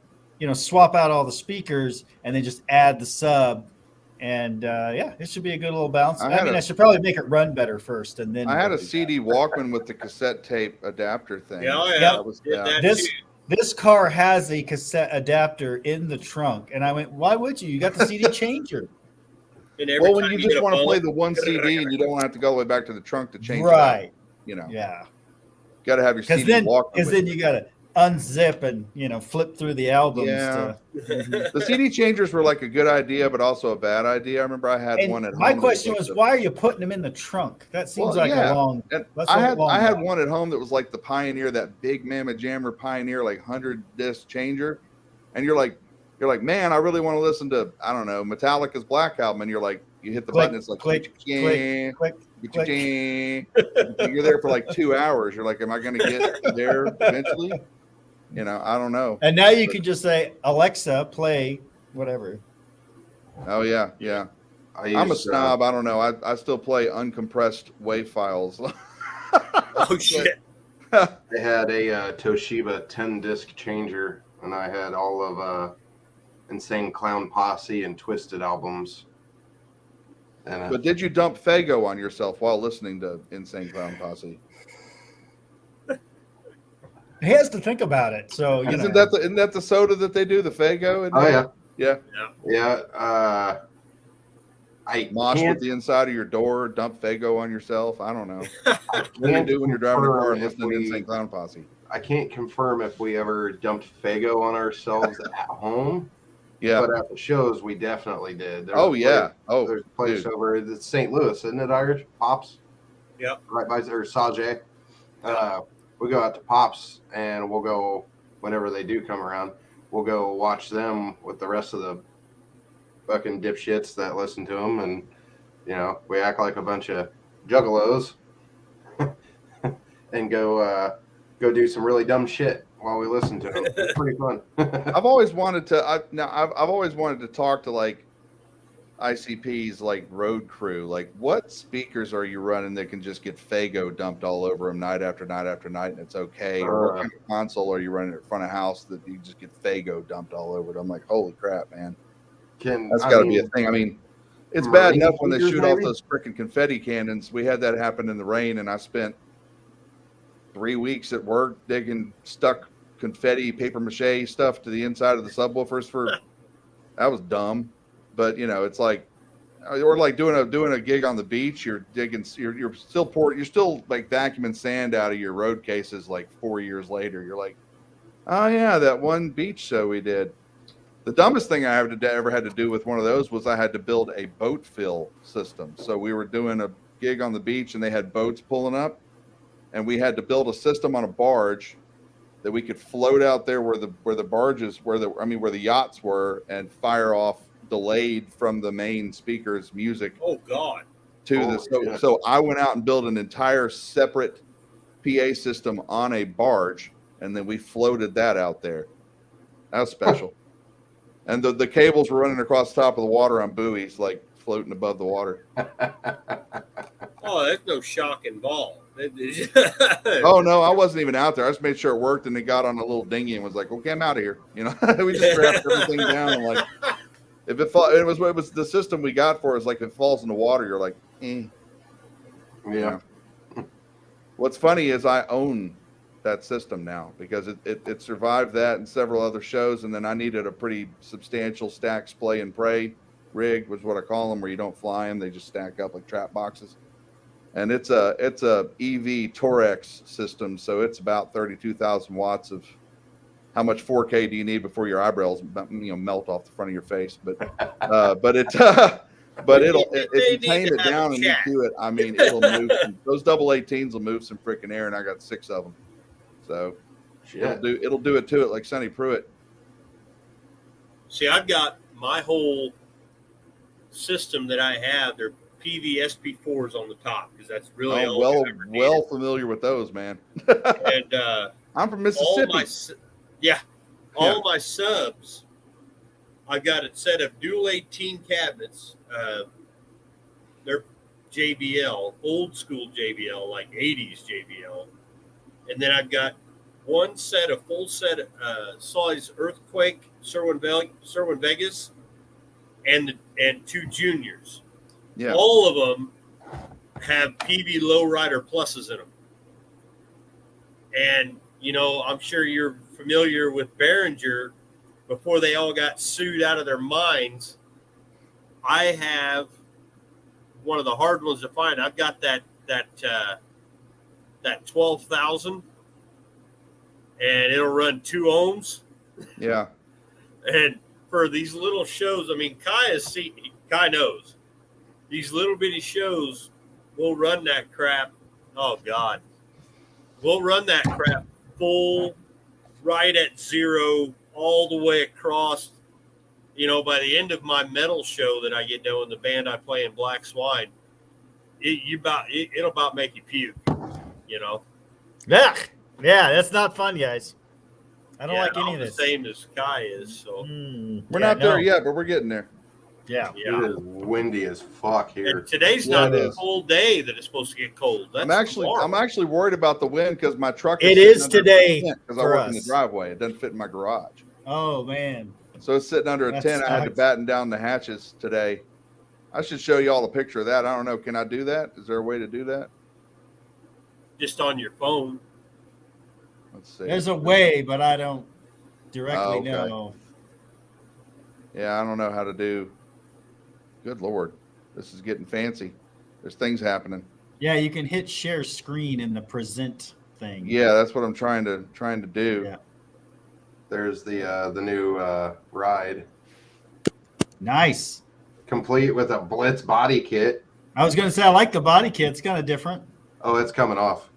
swap out all the speakers and then just add the sub, and it should be a good little bounce. I should probably make it run better first, and then I had a CD Walkman with the cassette tape adapter thing. This car has a cassette adapter in the trunk, and I went, "Why would you? You got the CD changer." Well, when you just want to play the one CD and you don't want to have to go all the way back to the trunk to change right. it out, Yeah. Got to have your CD Walkman. Because then you got to unzip and flip through the albums. Yeah. The CD changers were like a good idea, but also a bad idea. I remember I had one at home. My question was, why are you putting them in the trunk? That seems a long. I had one at home that was like the Pioneer, that big Mammoth Jammer Pioneer, like 100 disc changer, and you're like, man, I really want to listen to, I don't know, Metallica's Black Album, and you're like, you hit the button, it's like, click. You're there for like 2 hours. You're like, am I going to get there eventually? I don't know. And now you can just say, Alexa, play whatever. Oh yeah. I'm a snob. I don't know. I still play uncompressed WAV files. Oh shit! I had a Toshiba 10-disc changer, and I had all of Insane Clown Posse and Twisted albums. But did you dump Fago on yourself while listening to Insane Clown Posse? He has to think about it. So isn't that the soda that they do, the Fago? Yeah. I mosh with the inside of your door, dump Fago on yourself. I don't know. What do you do when you're driving a car and listening to Insane Clown Posse? I can't confirm if we ever dumped Fago on ourselves at home. Yeah, but at the shows we definitely did. There's a place over in St. Louis, isn't it, Irish? Pops. Yep. Right by Sajay. We go out to Pops, and we'll go whenever they do come around. We'll go watch them with the rest of the fucking dipshits that listen to them, and we act like a bunch of juggalos, and go do some really dumb shit while we listen to them. It's pretty fun. I've always wanted to. I've always wanted to talk to like ICP's like road crew. Like, what speakers are you running that can just get Fago dumped all over them night after night after night, and it's okay? Or what kind of console are you running at front of house that you just get Fago dumped all over it? I'm like, holy crap, man! That's got to be a thing. I mean, it's bad enough when they shoot off those freaking confetti cannons. We had that happen in the rain, and I spent 3 weeks at work digging stuck confetti, paper mache stuff to the inside of the subwoofers that was dumb. But it's like or like doing a gig on the beach. You're digging. You're still like vacuuming sand out of your road cases. Like 4 years later, you're like, oh yeah, that one beach show we did. The dumbest thing I ever had to do with one of those was I had to build a boat fill system. So we were doing a gig on the beach and they had boats pulling up, and we had to build a system on a barge that we could float out there where the yachts were, and fire off delayed from the main speakers music. Oh God. So I went out and built an entire separate PA system on a barge, and then we floated that out there. That was special. And the cables were running across the top of the water on buoys, like floating above the water. Oh, there's no shock involved. Oh no, I wasn't even out there. I just made sure it worked, and it got on a little dinghy and was like, "Okay, I'm out of here." You know, we just strapped everything down, and like, if it was the system we got for us. Like, if it falls in the water, you're like, eh. Yeah. What's funny is I own that system now because it survived that and several other shows, and then I needed a pretty substantial stack splay and pray rig, was what I call them, where you don't fly them; they just stack up like trap boxes. And it's a EV Torex system, so it's about 32,000 watts of. How much 4K do you need before your eyebrows melt off the front of your face? But if you tame it down and you do it, I mean, it'll move. Those double 18s will move some freaking air, and I got 6 of them, so it'll do it to it like Sonny Pruitt. See, I've got my whole system that I have. They're PV SP4s on the top because that's really well familiar with those, man. And I'm from Mississippi. All my subs, I've got a set of dual 18 cabinets. They're JBL, old school JBL, like 80s JBL. And then I've got full set of size Earthquake, Sherwin Vegas, and 2 juniors. Yeah. All of them have PV Lowrider Pluses in them. And, I'm sure you're familiar with Behringer. Before they all got sued out of their minds, I have one of the hard ones to find. I've got that 12,000, and it'll run 2 ohms. Yeah. And for these little shows, I mean, Kai knows. These little bitty shows, we'll run that crap. Oh, God. We'll run that crap full, right at 0, all the way across. By the end of my metal show that I get done with the band I play in Black Swine, it'll about make you puke, Yeah, that's not fun, guys. I don't like any of this. The same as Kai is. So we're not there yet, but we're getting there. Yeah. It is windy as fuck here. And today's not a cold day that it's supposed to get cold. I'm actually worried about the wind because my truck. It is today because I work in the driveway. It doesn't fit in my garage. Oh man! So it's sitting under a tent. I had to batten down the hatches today. I should show you all a picture of that. I don't know. Can I do that? Is there a way to do that? Just on your phone. Let's see. There's a way, but I don't directly know. Yeah, I don't know how to do. Good Lord, this is getting fancy. There's things happening. Yeah, you can hit share screen in the present thing. Yeah, that's what I'm trying to do. Yeah. There's the new ride. Nice. Complete with a Blitz body kit. I was going to say I like the body kit. It's kind of different. Oh, it's coming off.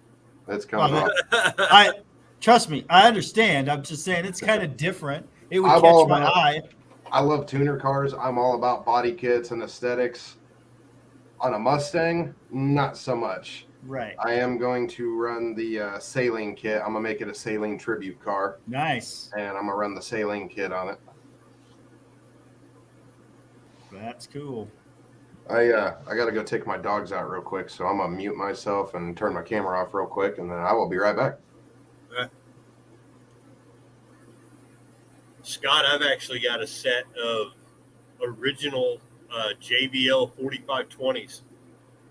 Trust me, I understand. I'm just saying it's kind of different. It would catch my eye. I love tuner cars. I'm all about body kits and aesthetics. On a Mustang, not so much. Right. I am going to run the sailing kit. I'm going to make it a sailing tribute car. Nice. And I'm going to run the sailing kit on it. That's cool. I got to go take my dogs out real quick, so I'm going to mute myself and turn my camera off real quick, and then I will be right back. Okay. Scott, I've actually got a set of original JBL 4520s.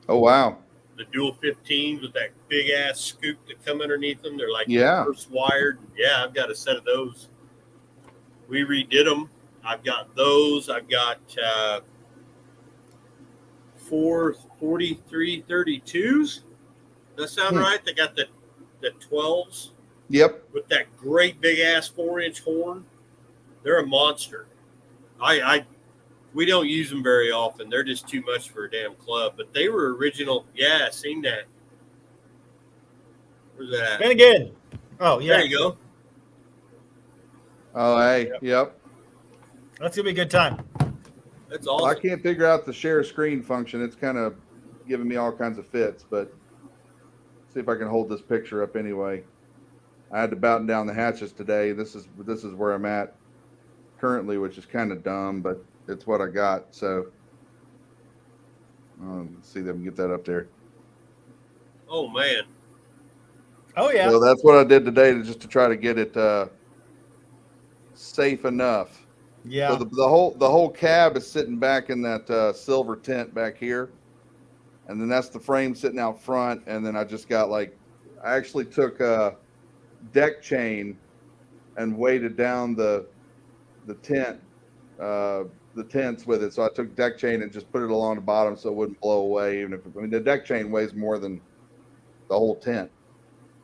Oh, wow. The dual 15s with that big ass scoop that come underneath them. They're like first wired. Yeah, I've got a set of those. We redid them. I've got those. I've got four 4332s. That sound right? They got the 12s. Yep. With that great big ass 4-inch horn. They're a monster. We don't use them very often. They're just too much for a damn club. But they were original. Yeah, seen that. Where's that at? Been again. Oh, yeah. There you go. Oh, hey. Yep. That's going to be a good time. That's awesome. Well, I can't figure out the share screen function. It's kind of giving me all kinds of fits, but see if I can hold this picture up anyway. I had to batten down the hatches today. This is where I'm at currently, which is kind of dumb, but it's what I got. So let's see if I can get that up there. Oh man. Oh yeah. So that's what I did today to try to get it safe enough. Yeah. So the whole cab is sitting back in that silver tent back here, and then that's the frame sitting out front. And then I just got I actually took a deck chain and weighted down the tent, the tents with it. So I took deck chain and just put it along the bottom so it wouldn't blow away. Even if the deck chain weighs more than the whole tent.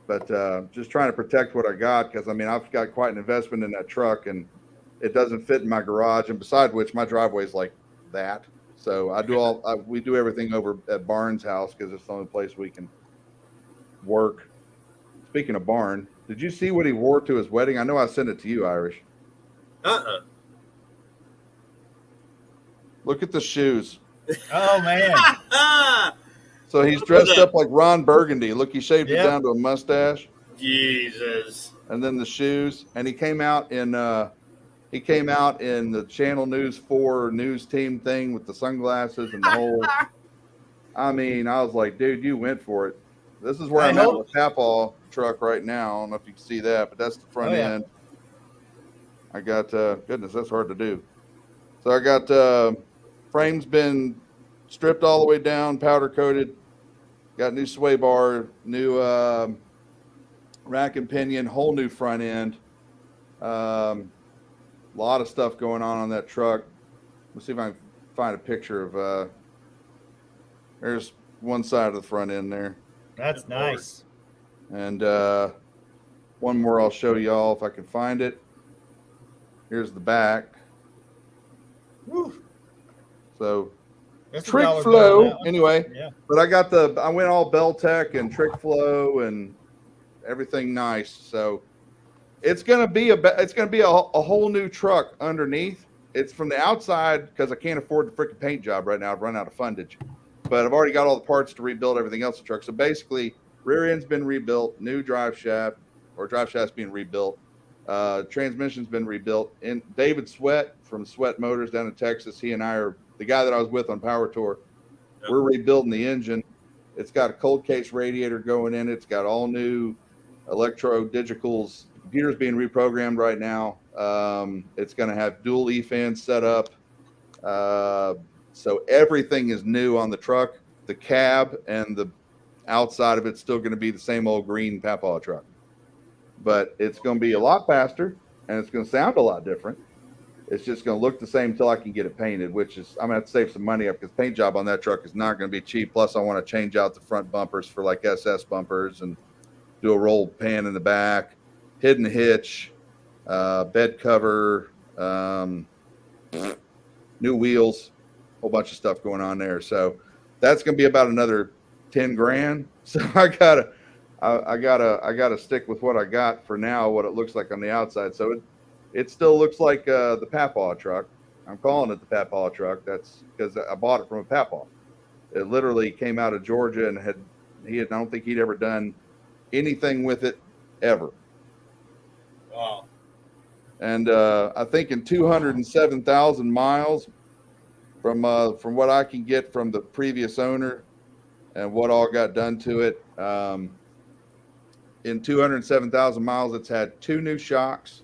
But just trying to protect what I got, because I've got quite an investment in that truck, and it doesn't fit in my garage. And beside which, my driveway is like that. So we do everything over at Barnes' house because it's the only place we can work. Speaking of Barn, did you see what he wore to his wedding? I know I sent it to you, Irish. Look at the shoes. Oh man. So he's dressed up like Ron Burgundy. Look, he shaved it down to a mustache. Jesus. And then the shoes. And he came out in the Channel News 4 news team thing with the sunglasses and the whole. I was like, dude, you went for it. This is where I'm at with Papaw truck right now. I don't know if you can see that, but that's the front end. I got goodness, that's hard to do. So I got frames been stripped all the way down, powder coated. Got new sway bar, new rack and pinion, whole new front end. A lot of stuff going on that truck. Let's see if I can find a picture of. There's one side of the front end there. That's nice. And one more I'll show y'all if I can find it. Here's the back. Woo. So That's trick flow anyway. Yeah. But I went all Beltec and trick flow and everything nice. So it's gonna be a whole new truck underneath. It's from the outside because I can't afford the freaking paint job right now. I've run out of fundage. But I've already got all the parts to rebuild everything else in the truck. So basically, rear end's been rebuilt, new drive shaft's being rebuilt, transmission's been rebuilt. And David Sweat from Sweat Motors down in Texas, he and I are the guy that I was with on Power Tour. Yep. We're rebuilding the engine. It's got a cold case radiator going in it. It's got all new electro digitals. The computer's being reprogrammed right now. It's going to have dual E-fans set up. So everything is new on the truck. The cab and the outside of it's still going to be the same old green Papaw truck. But it's going to be a lot faster, and it's going to sound a lot different. It's just going to look the same until I can get it painted, which is I'm going to have to save some money up because paint job on that truck is not going to be cheap. Plus, I want to change out the front bumpers for like SS bumpers and do a roll pan in the back, hidden hitch, bed cover, new wheels, whole bunch of stuff going on there. So that's going to be about another 10 grand. So I gotta stick with what I got for now, what it looks like on the outside. So it still looks like the Papaw truck. I'm calling it the Papaw truck. That's because I bought it from a Papaw. It literally came out of Georgia and I don't think he'd ever done anything with it ever. Wow. And I think in 207,000 miles from what I can get from the previous owner and what all got done to it, in 207,000 miles, it's had 2 new shocks,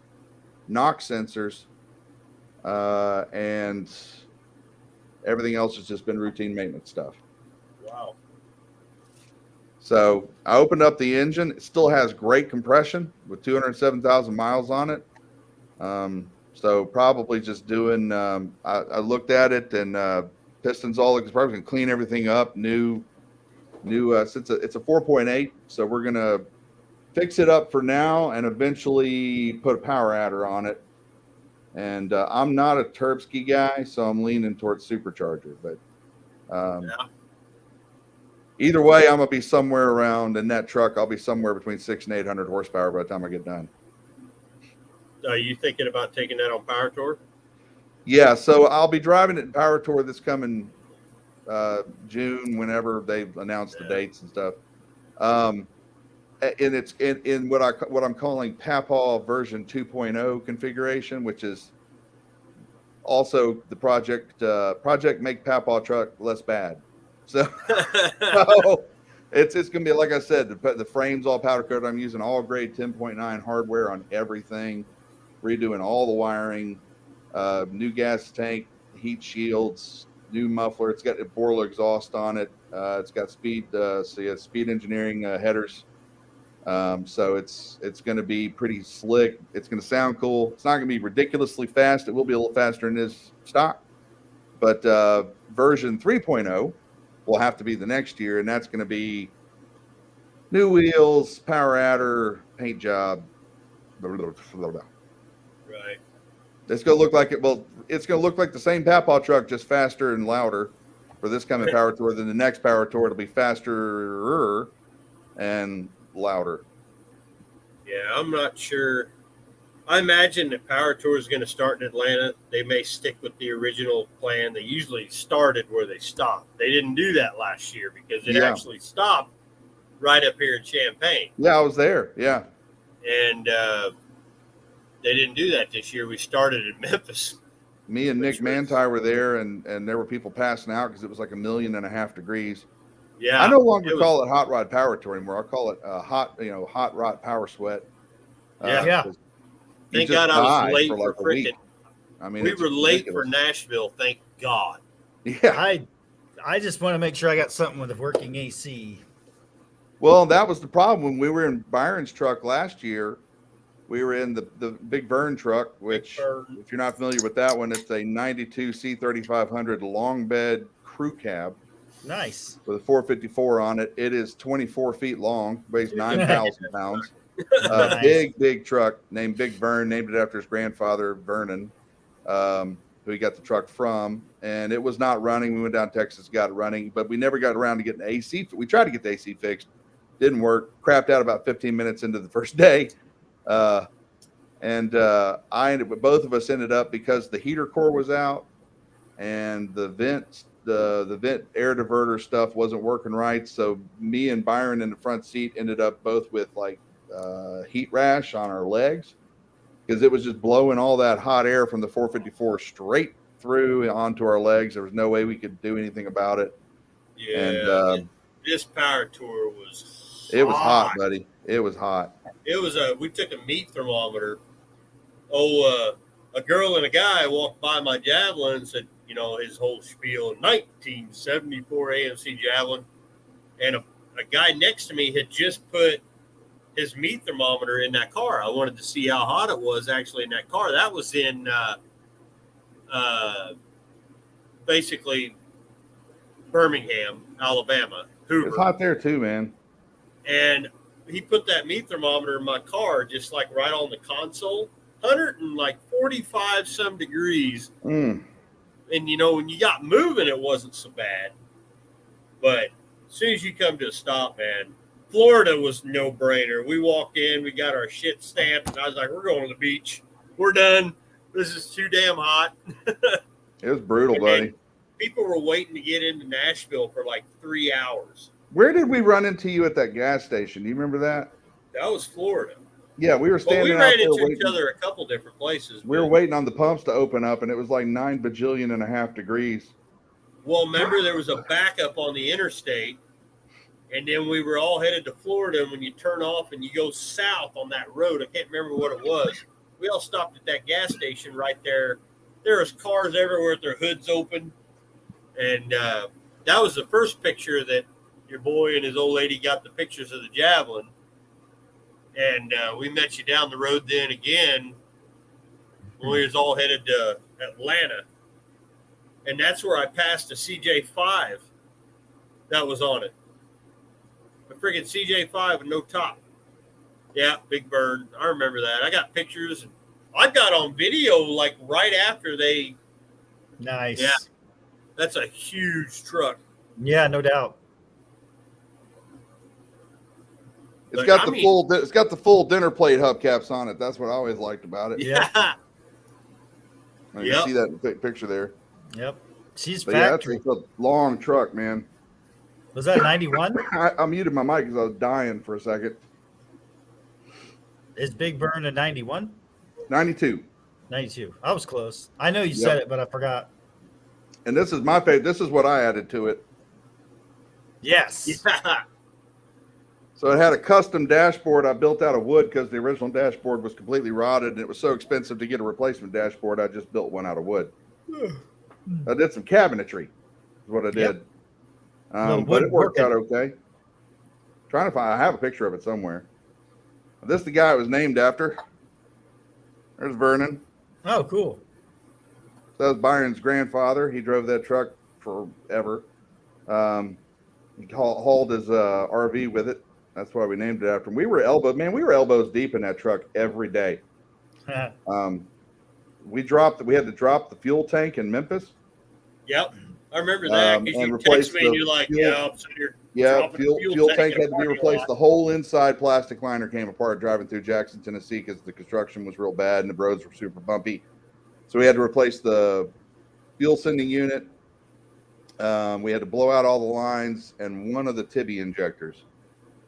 knock sensors, and everything else has just been routine maintenance stuff. Wow. So I opened up the engine. It still has great compression with 207,000 miles on it. So probably just doing, I looked at it and pistons all because probably gonna clean everything up. New. Since it's a 4.8, so we're gonna fix it up for now and eventually put a power adder on it. And I'm not a Turbsky guy, so I'm leaning towards supercharger. But either way, I'm gonna be somewhere around in that truck. I'll be somewhere between 600 and 800 horsepower by the time I get done. Are you thinking about taking that on Power Tour? Yeah, so I'll be driving it in Power Tour this coming June, whenever they've announced the dates and stuff. And it's in what I'm calling Papaw version 2.0 configuration, which is also the project make Papaw truck less bad. So, it's gonna be, like I said, the frame's all powder coated. I'm using all grade 10.9 hardware on everything, redoing all the wiring, new gas tank, heat shields, new muffler. It's got a Borla exhaust on it. It's got speed engineering headers. So it's going to be pretty slick. It's going to sound cool. It's not going to be ridiculously fast. It will be a little faster than this stock, but version 3.0 will have to be the next year, and that's going to be new wheels, power adder, paint job. Blah, blah, blah, blah. Right. It's going to look like it. Well, it's going to look like the same Papaw truck, just faster and louder for this coming Power Tour. Then the next Power Tour, it'll be faster and louder. Yeah, I'm not sure. I imagine that Power Tour is going to start in Atlanta. They may stick with the original plan. They usually started where they stopped. They didn't do that last year because it actually stopped right up here in Champaign. Yeah, I was there. Yeah. And they didn't do that this year. We started in Memphis. Me and Nick Manti were there, and there were people passing out because it was like 1.5 million degrees. Yeah, I no longer call it Hot Rod Power Tour anymore. I call it hot rod power sweat. Thank God I was late for freaking. I mean, we were late for Nashville. Thank God. Yeah, I just want to make sure I got something with a working AC. Well, that was the problem when we were in Byron's truck last year. We were in the Big Vern truck, which, if you're not familiar with that one, it's a 92 C3500 long bed crew cab. Nice. With a 454 on it. It is 24 feet long, weighs 9,000 pounds. Nice. Big truck named Big Vern, named it after his grandfather, Vernon, who he got the truck from. And it was not running. We went down to Texas, got it running, but we never got around to getting the AC. We tried to get the AC fixed. Didn't work. Crapped out about 15 minutes into the first day. Both of us ended up, because the heater core was out and the vent air diverter stuff wasn't working right. So me and Byron in the front seat ended up both with like heat rash on our legs because it was just blowing all that hot air from the 454 straight through onto our legs. There was no way we could do anything about it. Yeah, and this Power Tour was it was hot, buddy. It was hot. It was we took a meat thermometer. A girl and a guy walked by my Javelin and said, his whole spiel, 1974 AMC Javelin. And a guy next to me had just put his meat thermometer in that car. I wanted to see how hot it was actually in that car. That was in basically Birmingham, Alabama. Hoover. It's hot there too, man. And he put that meat thermometer in my car, just like right on the console, 145 some degrees. Mm. And when you got moving, it wasn't so bad. But as soon as you come to a stop, man, Florida was no brainer. We walked in, we got our shit stamped, and I was like, we're going to the beach. We're done. This is too damn hot. It was brutal, buddy. People were waiting to get into Nashville for like 3 hours. Where did we run into you at that gas station? Do you remember that? That was Florida. Yeah, we were standing out there. We ran into each other a couple different places. We were waiting on the pumps to open up, and it was like 9 bajillion and a half degrees. Well, remember, there was a backup on the interstate, and then we were all headed to Florida, and when you turn off and you go south on that road, I can't remember what it was, we all stopped at that gas station right there. There was cars everywhere with their hoods open, and that was the first picture that your boy and his old lady got, the pictures of the Javelin. And we met you down the road then again when we was all headed to Atlanta. and that's where I passed a CJ5 that was on it. A friggin' CJ5 with no top. Yeah, big burn. I remember that. I got pictures. I got on video like right after they. Nice. Yeah, that's a huge truck. Yeah, no doubt. It's got the full dinner plate hubcaps on it. That's what I always liked about it. Yeah. You see that in the picture there. Yep. She's factory. factory. Yeah, it's a long truck, man. Was that 91? I muted my mic because I was dying for a second. Is Big Burn a 91? 92. 92. I was close. I know you said it, but I forgot. And this is my favorite. This is what I added to it. Yes. Yeah. So it had a custom dashboard I built out of wood because the original dashboard was completely rotted and it was so expensive to get a replacement dashboard. I just built one out of wood. I did some cabinetry is what I did. But it worked out okay. Trying to find, I have a picture of it somewhere. This is the guy it was named after. There's Vernon. Oh, cool. So that was Byron's grandfather. He drove that truck forever. He hauled his RV with it. That's why we named it after him. We were elbows deep in that truck every day. We had to drop the fuel tank in Memphis. Yep. I remember that because you text me and you're like, fuel tank had to be replaced. The whole inside plastic liner came apart driving through Jackson, Tennessee because the construction was real bad and the roads were super bumpy. So we had to replace the fuel sending unit. We had to blow out all the lines and one of the Tibby injectors.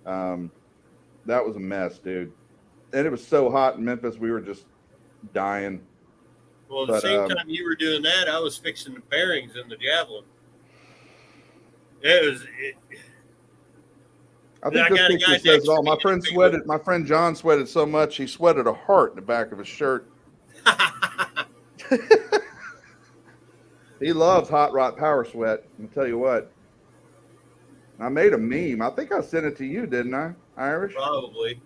That was a mess, dude. And it was so hot in Memphis, we were just dying. Well, at the same time you were doing that, I was fixing the bearings in the Javelin. I think this picture says it all. My friend sweated. My friend John sweated so much he sweated a heart in the back of his shirt. He loves hot rod power sweat. I'm gonna tell you what. I made a meme. I think I sent it to you, didn't I, Irish? Probably.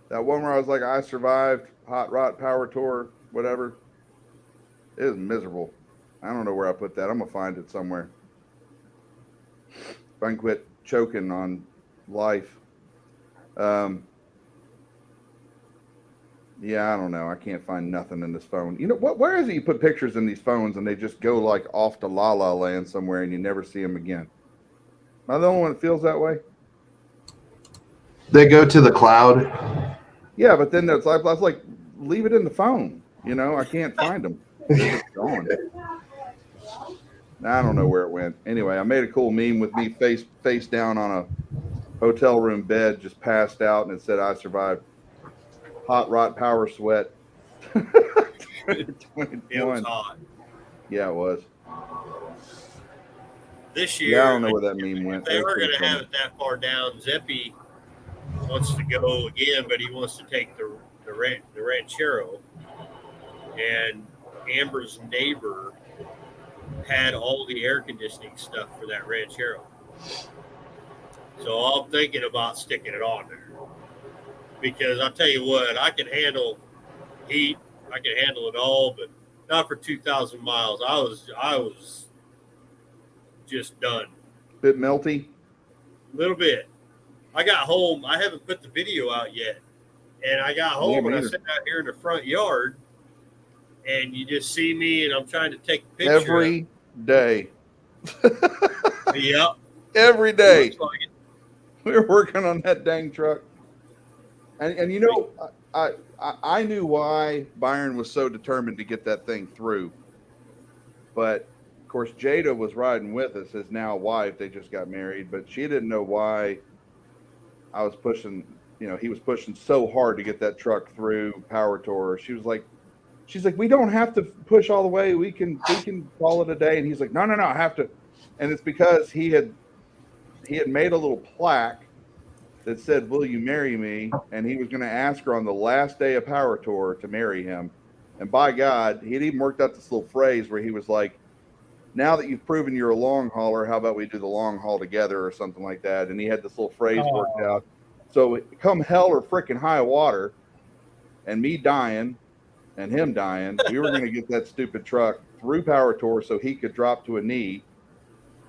That one where I was like, I survived hot rod power tour, whatever. It was miserable. I don't know where I put that. I'm gonna find it somewhere. If I can quit choking on life. Yeah, I don't know. I can't find nothing in this phone. You know what? Where is it? You put pictures in these phones and they just go like off to La La Land somewhere and you never see them again. Am I the only one that feels that way? They go to the cloud. Yeah, but then it's like leave it in the phone. You know, I can't find them. They're just gone. I don't know where it went. Anyway, I made a cool meme with me face down on a hotel room bed, just passed out, and it said, I survived hot rod power sweat. It was hot. Yeah, it was. This year, yeah, I don't know where that meme went. If they were going to have it that far down, Zeppy wants to go again, but he wants to take the Ranchero. And Amber's neighbor had all the air conditioning stuff for that Ranchero. So I'm thinking about sticking it on there. Because I'll tell you what, I can handle heat, I can handle it all, but not for 2,000 miles. I was just done. Bit melty? A little bit. I got home. I haven't put the video out yet. And I got home and I sat out here in the front yard and you just see me and I'm trying to take a picture. Every day. Yep. Every day. Like we were working on that dang truck. And you know, I knew why Byron was so determined to get that thing through. But of course, Jada was riding with us, his now wife. They just got married, but she didn't know why I was pushing, you know, he was pushing so hard to get that truck through Power Tour. She's like, we don't have to push all the way. We can call it a day. And he's like, no, I have to. And it's because he had made a little plaque that said, will you marry me? And he was going to ask her on the last day of Power Tour to marry him. And by God, he'd even worked out this little phrase where he was like, now that you've proven you're a long hauler, how about we do the long haul together or something like that? And he had this little phrase worked out. So come hell or freaking high water and me dying and him dying, we were going to get that stupid truck through power tour so he could drop to a knee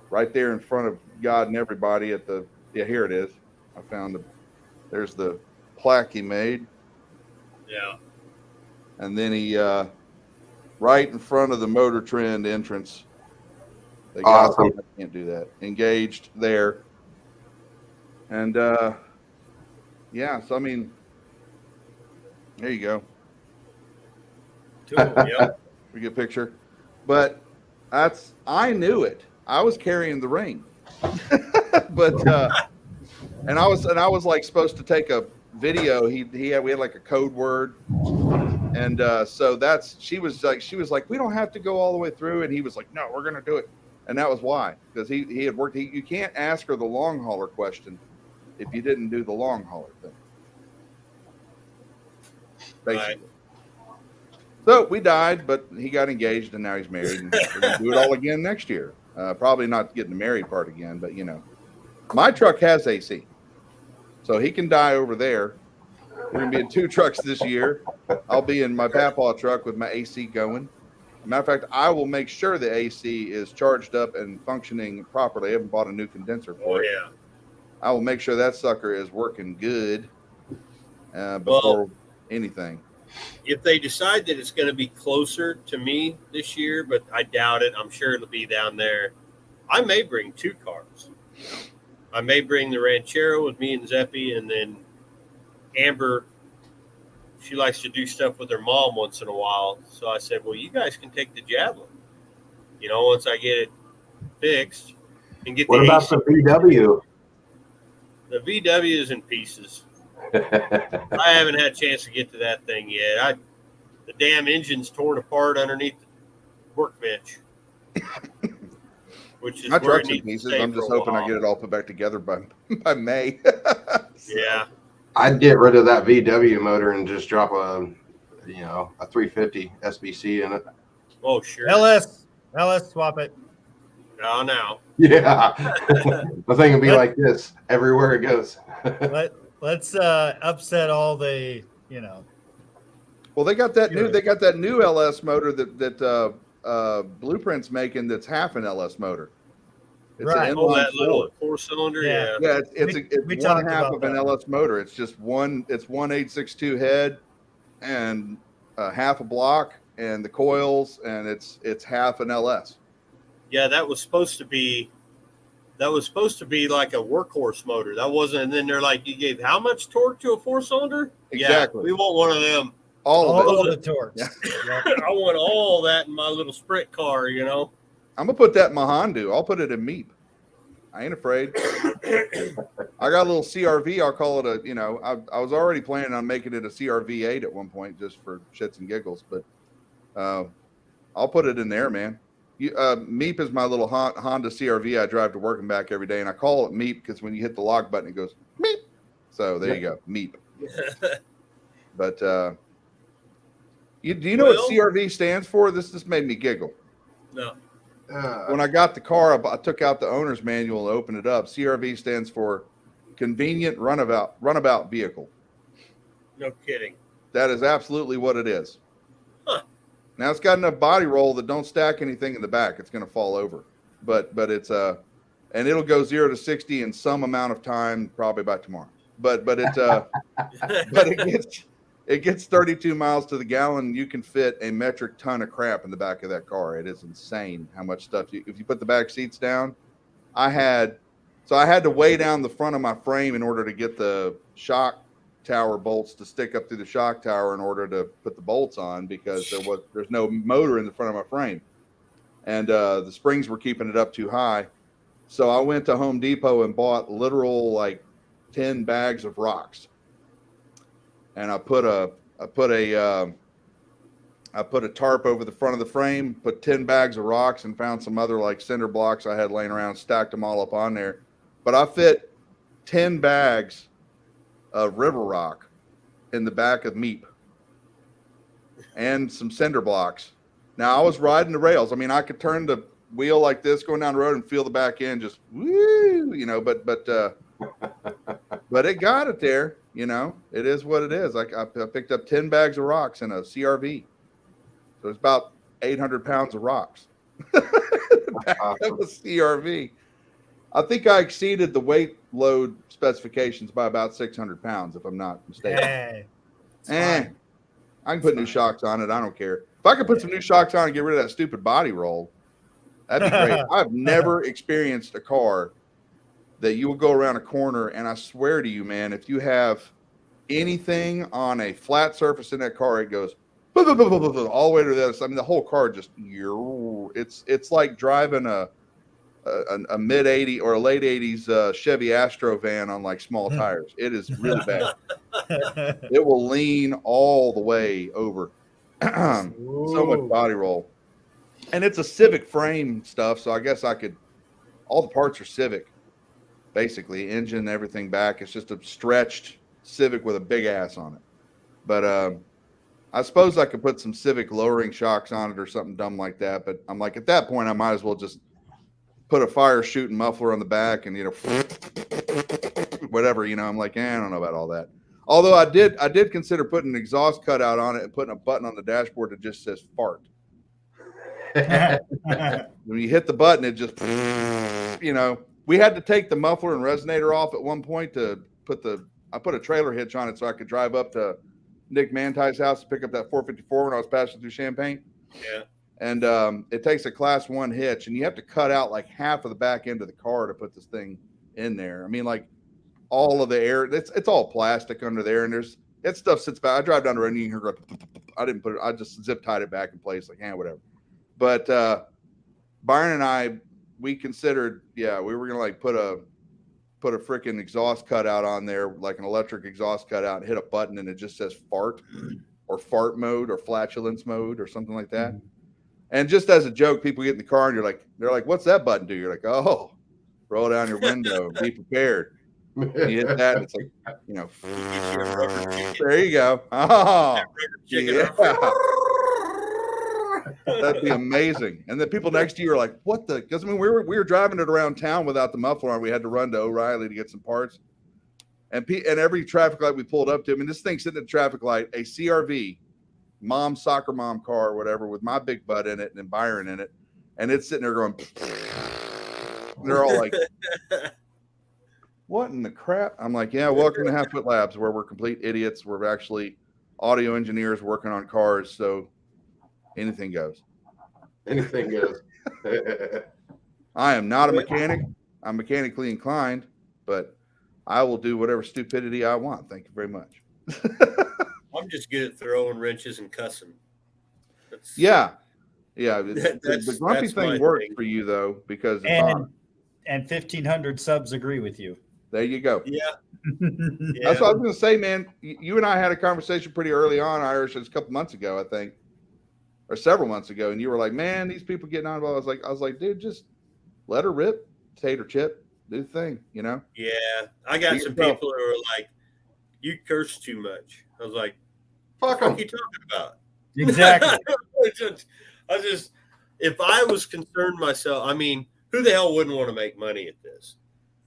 right there in front of God and everybody at the, yeah, here it is. I found there's the plaque he made. Yeah. And then he, right in front of the Motor Trend entrance. They got, Awesome. I can't do that. Engaged there. And, yeah, so I mean, there you go. Yeah. We get a picture. But I knew it. I was carrying the ring. But and I was like supposed to take a video. We had like a code word. And so she was like, we don't have to go all the way through. And he was like, no, we're gonna do it. And that was why, because he had worked. You can't ask her the long hauler question if you didn't do the long hauler thing. Basically. Right. So we died, but he got engaged and now he's married. And we're gonna do it all again next year. Probably not getting the married part again, but you know, my truck has AC, so he can die over there. We're gonna be in 2 trucks this year. I'll be in my papaw truck with my AC going. Matter of fact, I will make sure the AC is charged up and functioning properly. I haven't bought a new condenser for it. Yeah. I will make sure that sucker is working good before anything. If they decide that it's going to be closer to me this year, but I doubt it, I'm sure it'll be down there. I may bring 2 cars. I may bring the Ranchero with me and Zeppy, and then Amber, she likes to do stuff with her mom once in a while. So I said, well, you guys can take the Javelin, you know, once I get it fixed and get what the about AC. the VW? The VW is in pieces. I haven't had a chance to get to that thing yet. The damn engine's torn apart underneath the workbench. Which is my where truck's in pieces. I'm just hoping I get it all put back together by May. So. Yeah. I'd get rid of that VW motor and just drop a 350 SBC in it. Oh, sure. LS, swap it. Oh, now. Yeah. The thing will be like this everywhere it goes. Let's upset all the, you know. Well, they got that new LS motor that Blueprint's making that's half an LS motor. It's right. an that little 4-cylinder. Yeah. Yeah. It's one half of an LS motor. It's just one 862 head and half a block and the coils, and it's half an LS. Yeah, that was supposed to be like a workhorse motor. That wasn't. And then they're like, you gave how much torque to a 4-cylinder? Exactly. Yeah, we want one of them. All the torque. Yeah. I want all that in my little sprint car, you know. I'm gonna put that in my Honda. I'll put it in Meep. I ain't afraid. I got a little CRV. I'll call it I was already planning on making it a CRV8 at one point just for shits and giggles, but I'll put it in there, man. Meep is my little Honda CRV I drive to work and back every day, and I call it Meep because when you hit the lock button, it goes Meep. So there you go, Meep. But do you know what CRV stands for? This made me giggle. No. When I got the car, I took out the owner's manual and opened it up. CRV stands for Convenient Runabout Vehicle. No kidding. That is absolutely what it is. Huh. Now it's got enough body roll that don't stack anything in the back. It's going to fall over, but it's and it'll go 0 to 60 in some amount of time, probably by tomorrow. But it gets 32 miles to the gallon. You can fit a metric ton of crap in the back of that car. It is insane how much stuff if you put the back seats down. I had to weigh down the front of my frame in order to get the shock tower bolts to stick up through the shock tower in order to put the bolts on, because there's no motor in the front of my frame, and the springs were keeping it up too high. So I went to Home Depot and bought literal like 10 bags of rocks, and I put a tarp over the front of the frame, put 10 bags of rocks, and found some other like cinder blocks I had laying around, stacked them all up on there. But I fit 10 bags of river rock in the back of Meep and some cinder blocks. Now I was riding the rails. I mean, I could turn the wheel like this going down the road and feel the back end just woo, but it got it there. It is what it is. I picked up 10 bags of rocks in a CRV. So it's about 800 pounds of rocks. Back of a CRV. I think I exceeded the weight load specifications by about 600 pounds, if I'm not mistaken. Fine. I can put new shocks on it. I don't care. If I could put some new shocks on and get rid of that stupid body roll, that'd be great. I've never experienced a car that you will go around a corner, and I swear to you, man, if you have anything on a flat surface in that car, it goes all the way to this. I mean, the whole car just, it's like driving a mid 80s or a late 80s Chevy Astro van on like small tires. It is really bad. It will lean all the way over. So much body roll. And it's a Civic frame stuff, so I guess all the parts are Civic, basically, engine, everything back. It's just a stretched Civic with a big ass on it. But I suppose I could put some Civic lowering shocks on it or something dumb like that. But I'm like, at that point, I might as well just put a fire shooting muffler on the back and, whatever, I'm like, I don't know about all that. Although I did consider putting an exhaust cutout on it and putting a button on the dashboard that just says fart. When you hit the button, it just, we had to take the muffler and resonator off at one point to I put a trailer hitch on it so I could drive up to Nick Mantai's house to pick up that 454 when I was passing through Champaign. Yeah. And it takes a class 1 hitch, and you have to cut out like half of the back end of the car to put this thing in there. I mean, like all of the air, it's all plastic under there, and that stuff sits back. I drive down the road and you can hear, I didn't put it, I just zip tied it back in place, like, whatever. But Byron and I, we considered, we were gonna like put a freaking exhaust cutout on there, like an electric exhaust cutout, and hit a button, and it just says fart or fart mode or flatulence mode or something like that. And just as a joke, people get in the car and they're like, what's that button do? You're like, oh, roll down your window, be prepared. And you hit that, and it's like, there you go. Oh, yeah. That'd be amazing. And the people next to you are like, what the? Because I mean, we were driving it around town without the muffler on. We had to run to O'Reilly to get some parts. And every traffic light we pulled up to, I mean, this thing's sitting at a traffic light, a CRV, soccer mom car or whatever, with my big butt in it and Byron in it, and it's sitting there going. They're all like, "What in the crap?" I'm like, "Yeah, welcome to Half Foot Labs, where we're complete idiots. We're actually audio engineers working on cars, so anything goes." Anything goes. I am not a mechanic. I'm mechanically inclined, but I will do whatever stupidity I want. Thank you very much. I'm just good at throwing wrenches and cussing. Yeah. The grumpy thing works for you though, because it's on. And 1,500 subs agree with you. There you go. Yeah. That's what I was going to say, man. You and I had a conversation pretty early on, Irish, a couple months ago, I think, or several months ago, and you were like, "Man, these people getting on." I was like, "Dude, just let her rip, tater chip, do the thing, Yeah. I got some people who are like, "You curse too much." I was like, "Fuck them." What are you talking about? Exactly. I just, if I was concerned myself, I mean, who the hell wouldn't want to make money at this?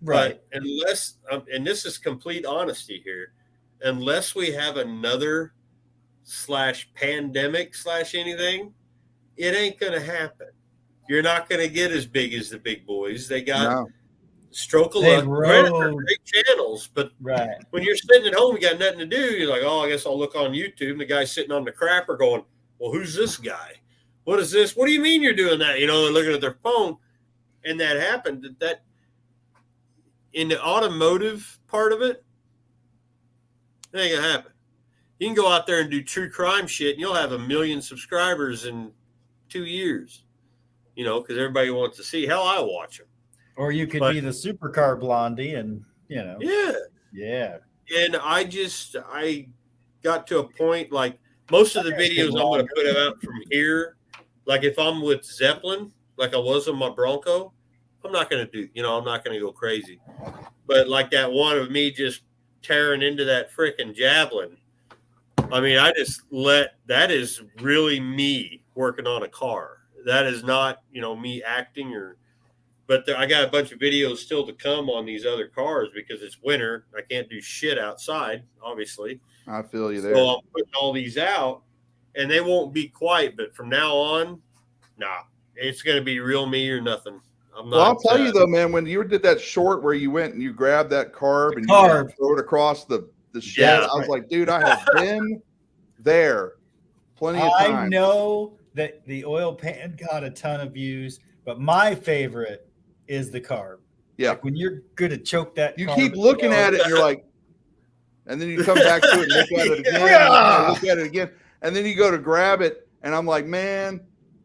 Right. But unless, and this is complete honesty here, unless we have another /pandemic / anything, it ain't going to happen. You're not going to get as big as the big boys. They got stroke of luck. They're great channels, but when you're sitting at home, you got nothing to do. You're like, oh, I guess I'll look on YouTube. And the guy's sitting on the crapper going, well, who's this guy? What is this? What do you mean you're doing that? They're looking at their phone. And that happened. That in the automotive part of it ain't gonna happen. You can go out there and do true crime shit, and you'll have 1 million subscribers in 2 years. Because everybody wants to see. Hell, I watch them. Or you could be the supercar blondie, and Yeah. And I got to a point like most of the videos I'm going to put out from here. Like if I'm with Zeppelin, like I was on my Bronco, I'm not going to do, I'm not going to go crazy. But like that one of me just tearing into that freaking Javelin. I mean, that is really me working on a car. That is not, me acting but I got a bunch of videos still to come on these other cars because it's winter. I can't do shit outside, obviously. I feel you there. So I'm putting all these out. and they won't be quiet. But from now on, nah, it's going to be real me or nothing. I'm not. Well, I'll tell you though, man, when you did that short where you went and you grabbed that carb and you throw it across the shed, I was like, dude, I have been there plenty of times. I know that the oil pan got a ton of views, but my favorite is the carb. Yeah. Like when you're going to choke that, you keep looking at it and you're like, and then you come back to it and look at it again, and look at it again, and then you go to grab it, and I'm like, man,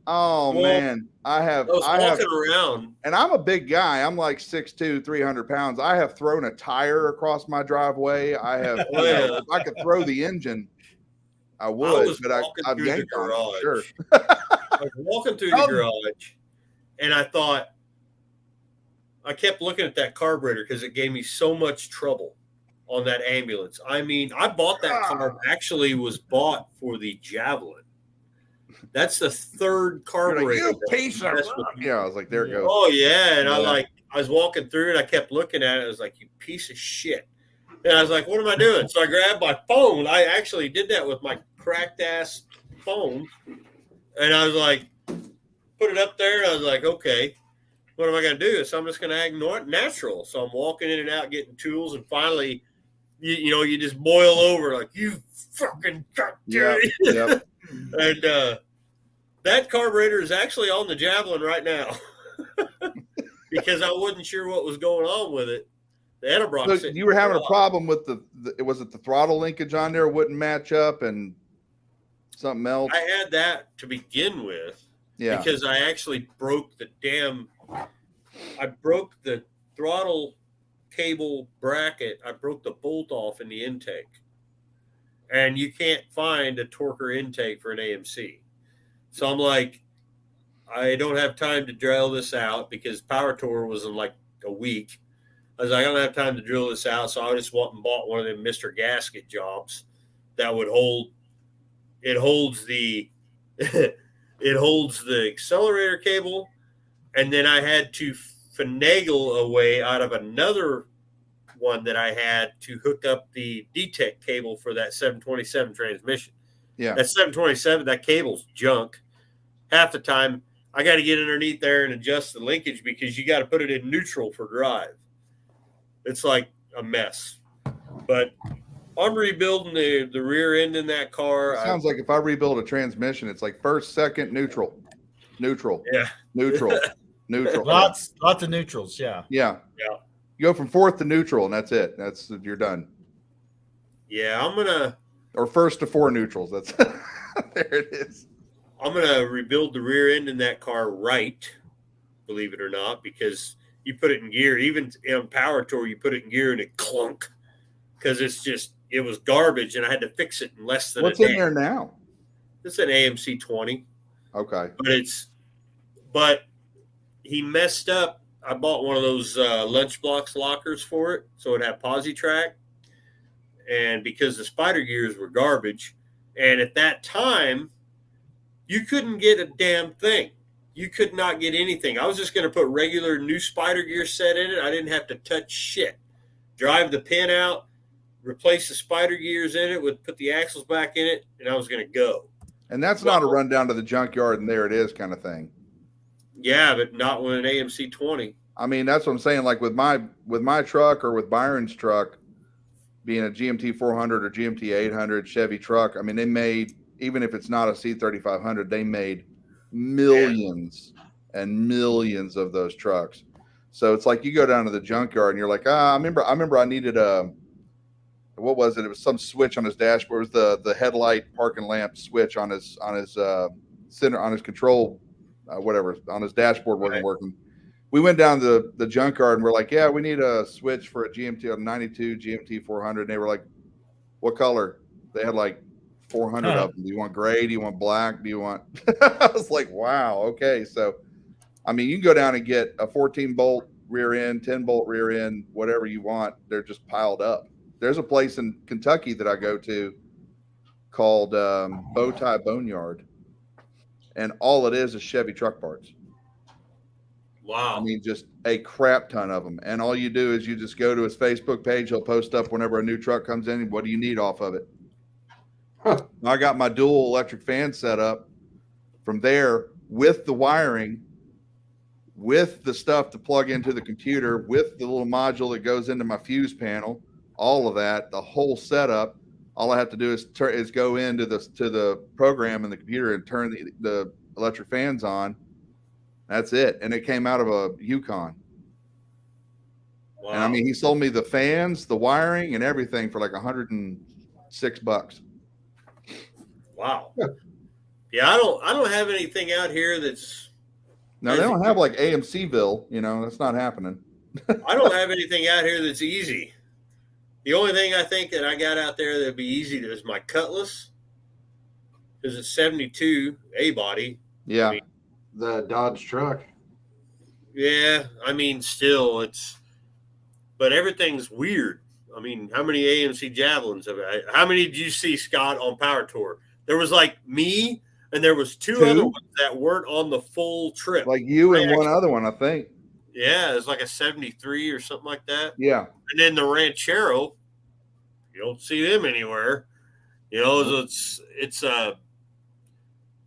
man, I have around, and I'm a big guy. I'm like 6'2", 300 pounds. I have thrown a tire across my driveway. I have, if I could throw the engine, I would, but I've yanked on it, sure. I was walking through the garage, and I thought, I kept looking at that carburetor because it gave me so much trouble on that ambulance. I mean, I bought that carb, actually was bought for the Javelin. That's the third carburetor. Yeah, I was like, there it goes. Oh, yeah. And I was walking through it. I kept looking at it. I was like, you piece of shit. And I was like, what am I doing? So I grabbed my phone. I actually did that with my cracked ass phone. And I was like, put it up there. And I was like, okay, what am I going to do? So I'm just going to act natural. So I'm walking in and out, getting tools. And finally, you just boil over like, you fucking goddamn. Yep. And that carburetor is actually on the Javelin right now because I wasn't sure what was going on with it. The Edelbrock. So you were having a problem with was it the throttle linkage on there wouldn't match up and something else? I had that to begin with. Yeah. Because I actually broke the throttle cable bracket. I broke the bolt off in the intake. And you can't find a torquer intake for an AMC. So I'm like, I don't have time to drill this out because Power Tour was in like a week. I was like, I don't have time to drill this out. So I just went and bought one of them Mr. Gasket jobs that would hold. It holds the accelerator cable. And then I had to finagle a way out of another one that I had to hook up the DTEC cable for that 727 transmission. Yeah. That 727, that cable's junk. Half the time, I got to get underneath there and adjust the linkage because you got to put it in neutral for drive. It's like a mess. But I'm rebuilding the rear end in that car. It sounds like if I rebuild a transmission, it's like first, second, neutral. Yeah. Neutral. Lots of neutrals. Yeah. You go from fourth to neutral, and that's it. You're done. Yeah, or first to four neutrals. That's there it is. I'm gonna rebuild the rear end in that car right, believe it or not, because you put it in gear. Even in Power Tour, you put it in gear and it clunk because it was garbage, and I had to fix it in less than What's a day. in there now? It's an AMC 20. Okay, but he messed up. I bought one of those lunchbox lockers for it, so it had posi track. And because the spider gears were garbage, and at that time, you couldn't get a damn thing. You could not get anything. I was just going to put regular new spider gear set in it. I didn't have to touch shit. Drive the pin out, replace the spider gears in it, put the axles back in it, and I was going to go. And that's not a run down to the junkyard and there it is kind of thing. Yeah, but not with an AMC 20. I mean, that's what I'm saying. Like with my truck or with Byron's truck, being a GMT 400 or GMT 800 Chevy truck, I mean, they made, even if it's not a C3500, they made millions and millions of those trucks. So it's like you go down to the junkyard and you're like, I remember I needed what was it? It was some switch on his dashboard. It was the headlight parking lamp switch on his center, on his control, whatever, on his dashboard wasn't working. We went down to the junkyard and we're like, yeah, we need a switch for a GMT 92 GMT 400. And they were like, what color? They had like 400 of them. Do you want gray? Do you want black? Do you want? I was like, wow, okay. So, I mean, you can go down and get a 14 bolt rear end, 10 bolt rear end, whatever you want. They're just piled up. There's a place in Kentucky that I go to called Bowtie Boneyard, and all it is Chevy truck parts. Wow. I mean, just a crap ton of them. And all you do is you just go to his Facebook page. He'll post up whenever a new truck comes in. What do you need off of it? I got my dual electric fan set up from there with the wiring, with the stuff to plug into the computer, with the little module that goes into my fuse panel, all of that, the whole setup. All I have to do is go into the program in the computer and turn the electric fans on. That's it. And it came out of a Yukon. Wow. And I mean, he sold me the fans, the wiring, and everything for like $106. Wow. Yeah, I don't have anything out here that's. No, they don't have like AMCville. You know, that's not happening. I don't have anything out here that's easy. The only thing I think that I got out there that'd be easy is my Cutlass, because it's 72 A body. Yeah. I mean, the Dodge truck. Yeah, I mean, still but everything's weird. I mean, how many AMC Javelins how many did you see, Scott, on Power Tour? There was like me, and there was two other ones that weren't on the full trip. Like you and one other one, I think. Yeah, it was like a 73 or something like that. Yeah. And then the Ranchero, you don't see them anywhere. You know, it's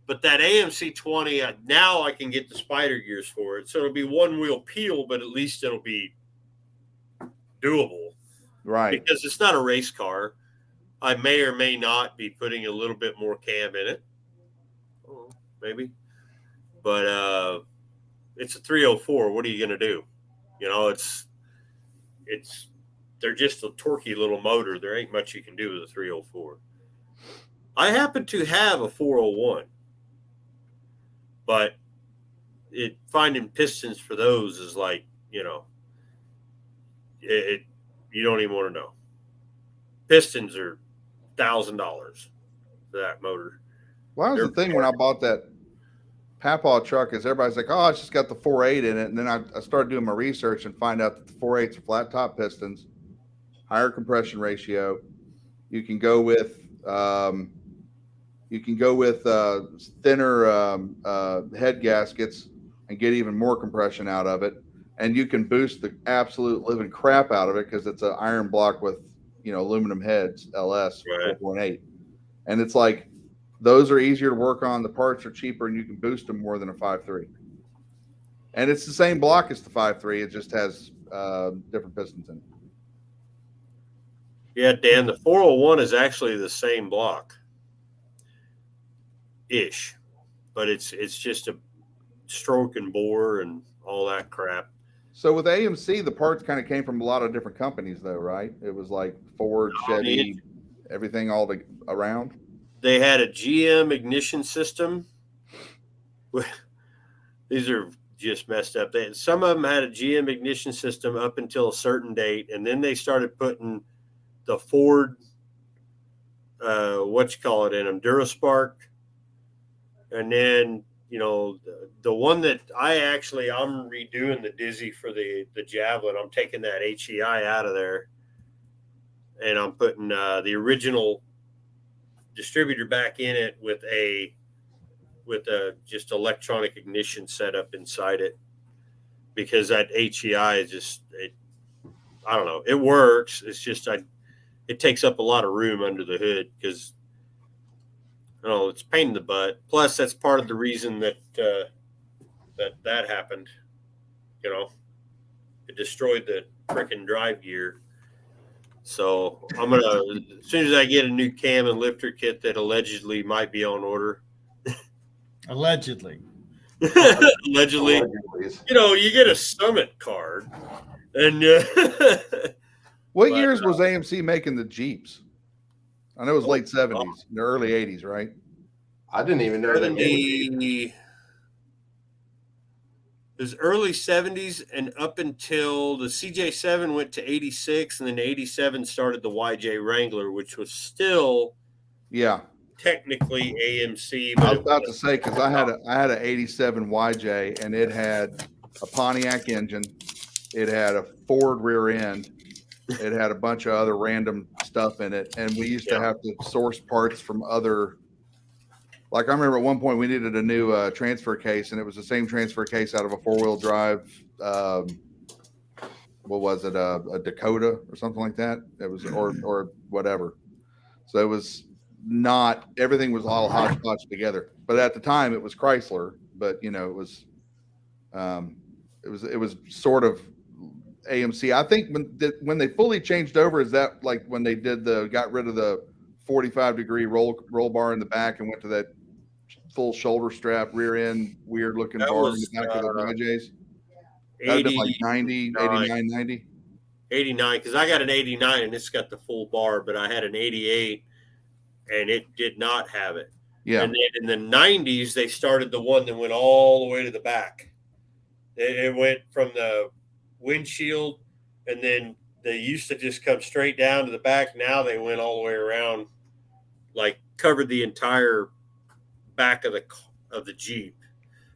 but that AMC 20, now I can get the spider gears for it. So it'll be one wheel peel, but at least it'll be doable. Right. Because it's not a race car. I may or may not be putting a little bit more cam in it. Oh, maybe. But it's a 304. What are you going to do? You know, they're just a torquey little motor. There ain't much you can do with a 304. I happen to have a 401, but finding pistons for those is like, you know, you don't even want to know. Pistons are $1,000 for that motor. Well, that was the thing when I bought that Papaw truck, is everybody's like, oh, it's just got the 4.8 in it. And then I started doing my research and find out that the 4.8s are flat top pistons, higher compression ratio. You can go with thinner head gaskets and get even more compression out of it. And you can boost the absolute living crap out of it because it's an iron block with, you know, aluminum heads, LS 4.8. And it's like, those are easier to work on. The parts are cheaper, and you can boost them more than a 5.3. And it's the same block as the 5.3. It just has different pistons in it. Yeah, Dan, the 401 is actually the same block. Ish. But it's just a stroke and bore and all that crap. So with AMC, the parts kind of came from a lot of different companies, though, right? It was like Ford, Chevy, everything all around. They had a GM ignition system. These are just messed up. Some of them had a GM ignition system up until a certain date, and then they started putting the Ford, in them, Duraspark, and then, you know, the one that I'm redoing the Dizzy for the Javelin. I'm taking that HEI out of there, and I'm putting the original distributor back in it with a just electronic ignition setup inside it, because that HEI is just, I don't know, it works. It's just it takes up a lot of room under the hood because, you know, it's a pain in the butt. Plus, that's part of the reason that that happened. You know, it destroyed the freaking drive gear. So I'm gonna, as soon as I get a new cam and lifter kit that allegedly might be on order. Allegedly. Allegedly. You know, you get a Summit card, and what years was AMC making the Jeeps? I know it was late 70s, the early 80s, right? I didn't even know that. It was early 70s and up until the CJ7 went to 86, and then 87 started the YJ Wrangler, which was still technically AMC. I was about to say, because I had an 87 YJ, and it had a Pontiac engine, it had a Ford rear end, it had a bunch of other random stuff in it, and we used to have to source parts from other. Like, I remember at one point we needed a new transfer case, and it was the same transfer case out of a 4-wheel drive. What was it? A Dakota or something like that. It was, or whatever. So it was not everything was all hodgepodge together. But at the time, it was Chrysler. But it was sort of AMC. I think when they fully changed over, is that like when they got rid of the 45-degree roll bar in the back and went to that full shoulder strap, rear end, weird looking bar in the back of the YJs? That would have been like 90, 89, 90. 89, because I got an 89 and it's got the full bar, but I had an 88 and it did not have it. Yeah. And then in the 90s, they started the one that went all the way to the back. It went from the windshield, and then they used to just come straight down to the back. Now they went all the way around, like covered the entire back of the Jeep.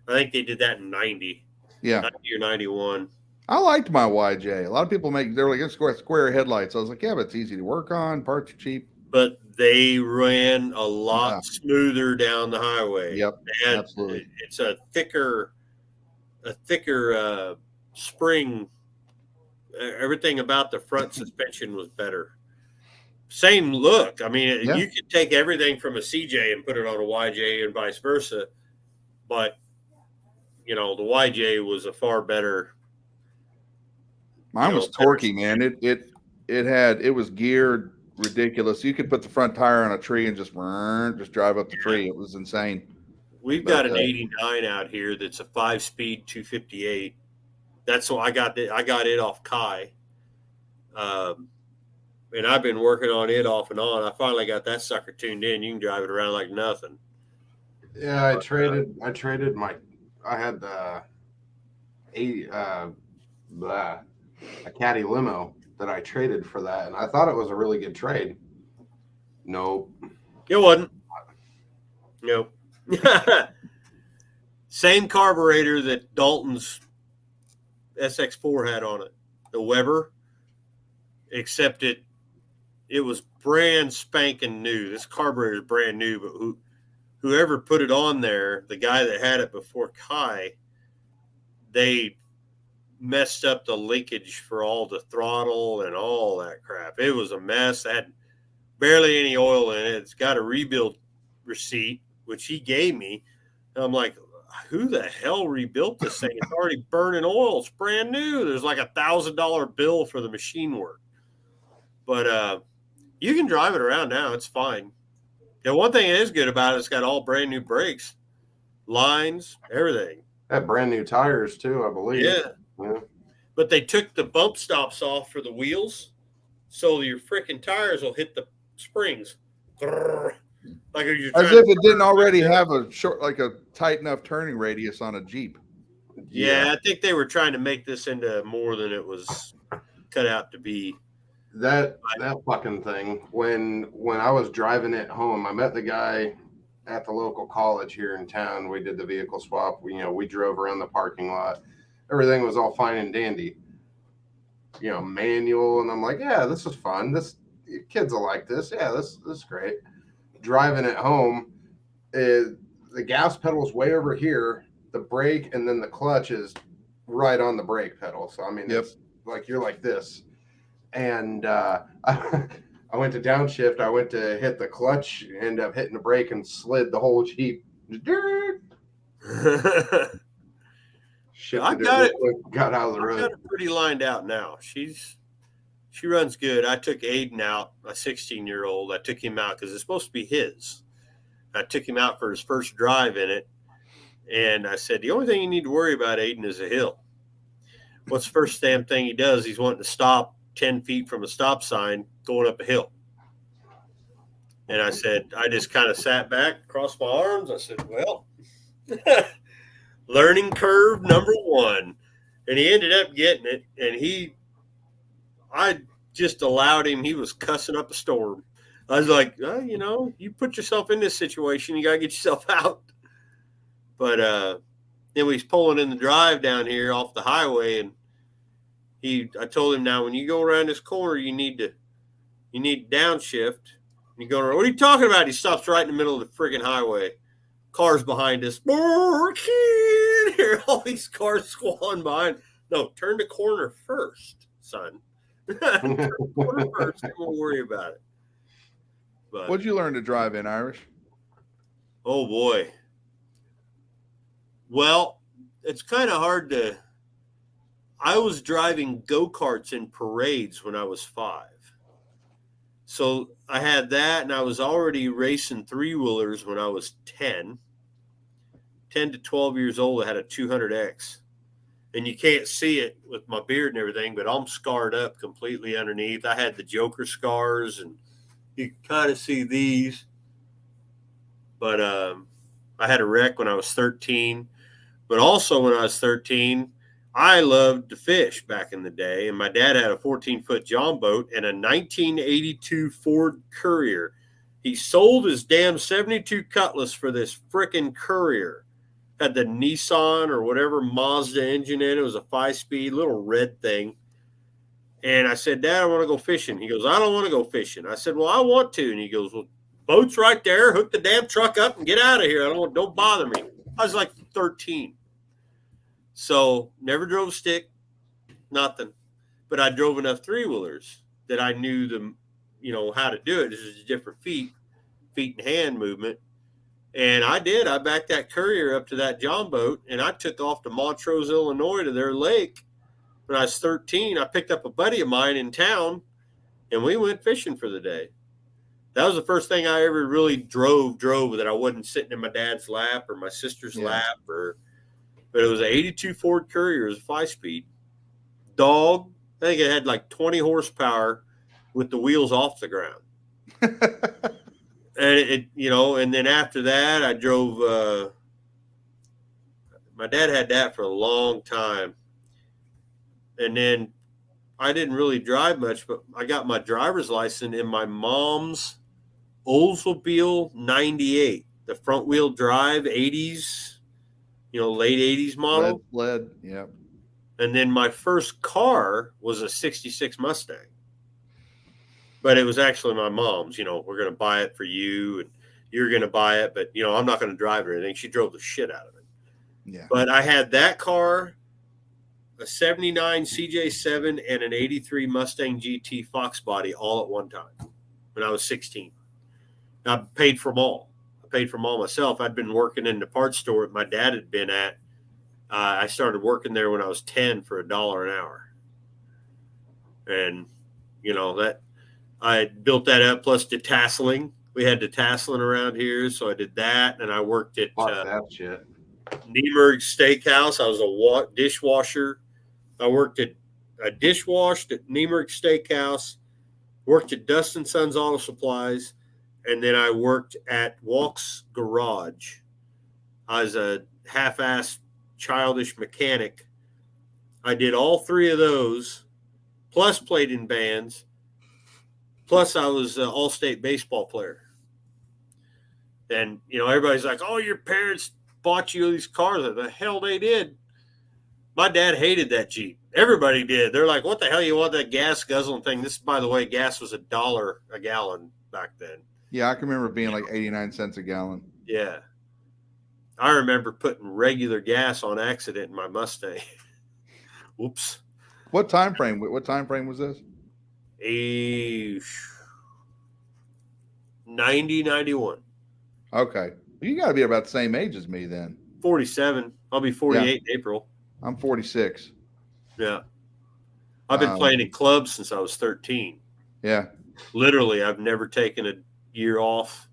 I think they did that in 90. Yeah. 90 or 91. I liked my YJ. A lot of people they're like, it's square headlights. I was like, yeah, but it's easy to work on. Parts are cheap. But they ran a lot smoother down the highway. Yep, absolutely. It's a thicker spring. Everything about the front suspension was better. Same look. I mean, you could take everything from a CJ and put it on a YJ and vice versa. But, the YJ was a far better. Mine was torquey, man. It was geared ridiculous. You could put the front tire on a tree and just drive up the tree. It was insane. We've got an 89 out here that's a 5-speed 258. That's what I got it off Kai. And I've been working on it off and on. I finally got that sucker tuned in. You can drive it around like nothing. Yeah, I traded I had a Caddy limo that I traded for that, and I thought it was a really good trade. Nope. It wasn't. Nope. Same carburetor that Dalton's SX4 had on it, the Weber, except it was brand spanking new. This carburetor is brand new, but whoever put it on there, the guy that had it before Kai, they messed up the linkage for all the throttle and all that crap. It was a mess. It had barely any oil in it. It's got a rebuild receipt, which he gave me. And I'm like, who the hell rebuilt this thing? It's already burning oil. It's brand new. There's like $1,000 bill for the machine work. But you can drive it around now. It's fine. The one thing that is good about it, it's got all brand new brakes, lines, everything. Had brand new tires too, I believe. Yeah. But they took the bump stops off for the wheels, so your freaking tires will hit the springs. Like as if it didn't already have a tight enough turning radius on a Jeep. Yeah, I think they were trying to make this into more than it was cut out to be. That fucking thing. When I was driving it home, I met the guy at the local college here in town. We did the vehicle swap. We drove around the parking lot. Everything was all fine and dandy. Manual, and I'm like, yeah, this is fun. This kids will like this. Yeah, this is great. Driving it home, the gas pedal's way over here, the brake, and then the clutch is right on the brake pedal. So I mean, it's like you're like this. And I went to downshift. I went to hit the clutch, ended up hitting the brake and slid the whole Jeep. I got it. Got out of the road. I got it pretty lined out now. She runs good. I took Aiden out, my 16-year-old. I took him out because it's supposed to be his. I took him out for his first drive in it, and I said, the only thing you need to worry about, Aiden, is a hill. What's the first damn thing he does? He's wanting to stop 10 feet from a stop sign going up a hill. And I said, I just kind of sat back, crossed my arms. I said, well, learning curve number 1. And he ended up getting it. And I just allowed him. He was cussing up a storm. I was like, you put yourself in this situation. You got to get yourself out. But then he's pulling in the drive down here off the highway. And I told him, now, when you go around this corner, you need to downshift. You go around, what are you talking about? He stops right in the middle of the friggin' highway. Cars behind us. Hear all these cars squalling behind. No, turn the corner first, son. Turn the corner first, and we'll worry about it. But What'd you learn to drive in, Irish? oh boy. Well, it's kind of hard to. I was driving go-karts in parades when I was 5. So I had that, and I was already racing three-wheelers when I was 10. 10 to 12 years old, I had a 200X. And you can't see it with my beard and everything, but I'm scarred up completely underneath. I had the Joker scars, and you can kind of see these. But I had a wreck when I was 13. But also when I was 13, I loved to fish back in the day. And my dad had a 14-foot John boat and a 1982 Ford Courier. He sold his damn 72 Cutlass for this frickin' Courier. Had the Nissan or whatever Mazda engine in it. It was a 5-speed little red thing. And I said, Dad, I want to go fishing. He goes, I don't want to go fishing. I said, well, I want to. And he goes, well, boat's right there. Hook the damn truck up and get out of here. Don't bother me. I was like 13. So never drove stick, nothing. But I drove enough three-wheelers that I knew how to do it. This is different feet and hand movement. And I did. I backed that Courier up to that John boat, and I took off to Montrose, Illinois, to their lake. When I was 13, I picked up a buddy of mine in town, and we went fishing for the day. That was the first thing I ever really drove that I wasn't sitting in my dad's lap or my sister's lap. But it was an 82 Ford Courier. It was a 5-speed. Dog. I think it had like 20 horsepower with the wheels off the ground. And and then after that, I drove. My dad had that for a long time, and then I didn't really drive much, but I got my driver's license in my mom's Oldsmobile 98, the front wheel drive 80s, late 80s model. Lead, yeah. And then my first car was a 66 Mustang. But it was actually my mom's. We're going to buy it for you, and you're going to buy it, but, I'm not going to drive it or anything. She drove the shit out of it. Yeah. But I had that car, a 79 CJ7, and an 83 Mustang GT Fox body all at one time when I was 16. I paid for them all. I paid for them all myself. I'd been working in the parts store that my dad had been at. I started working there when I was 10 for $1 an hour. And, that I built that up, plus detasseling. We had detasseling around here, so I did that. And I worked at that shit. Niemerg Steakhouse. I was a dishwasher. I worked at dishwashed at Niemerg Steakhouse, worked at Dustin Sons Auto Supplies, and then I worked at Walk's Garage. I was a half-assed childish mechanic. I did all 3 of those, plus played in bands, plus I was an all-state baseball player. And, everybody's like, oh, your parents bought you these cars. The hell they did. My dad hated that Jeep. Everybody did. They're like, what the hell you want that gas guzzling thing? This, by the way, gas was $1 a gallon back then. Yeah, I can remember being like 89 cents a gallon. Yeah. I remember putting regular gas on accident in my Mustang. Whoops. What time frame was this? 90, 91. Okay. You got to be about the same age as me then. 47. I'll be 48 in April. I'm 46. Yeah. I've been playing in clubs since I was 13. Yeah. Literally, I've never taken a year off.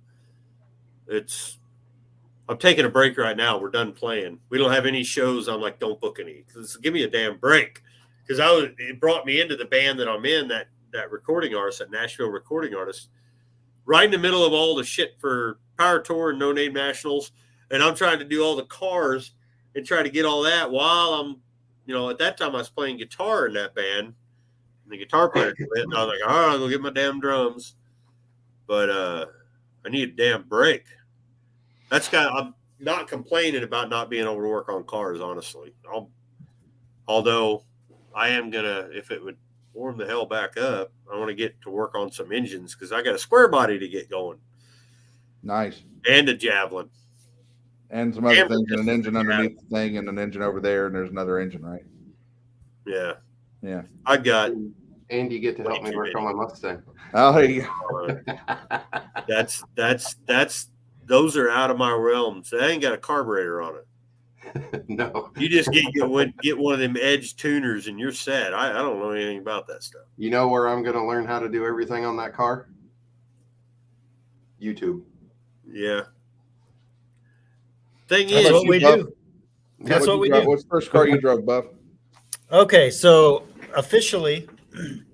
I'm taking a break right now. We're done playing. We don't have any shows. I'm like, don't book any. Give me a damn break. Because it brought me into the band that I'm in, that recording artist, that Nashville recording artist, right in the middle of all the shit for Power Tour and No Name Nationals. And I'm trying to do all the cars and try to get all that while I'm, at that time I was playing guitar in that band. And the guitar player quit. And I was like, all right, I'll go get my damn drums. But I need a damn break. I'm not complaining about not being able to work on cars, honestly. Although I am going to, if it would warm the hell back up, I want to get to work on some engines because I got a square body to get going. Nice. And a Javelin. And some other things, and an engine underneath the thing, and an engine over there, and there's another engine, right? Yeah. Yeah. I got And you get to help me work on my Mustang. Oh, there you go. Those are out of my realms. They ain't got a carburetor on it. No. You just get one of them Edge tuners and you're set. I don't know anything about that stuff. You know where I'm going to learn how to do everything on that car? YouTube. Yeah. Thing That's is, what we do. That's what we do. What's the first car you drove, Buff? Okay, so officially, when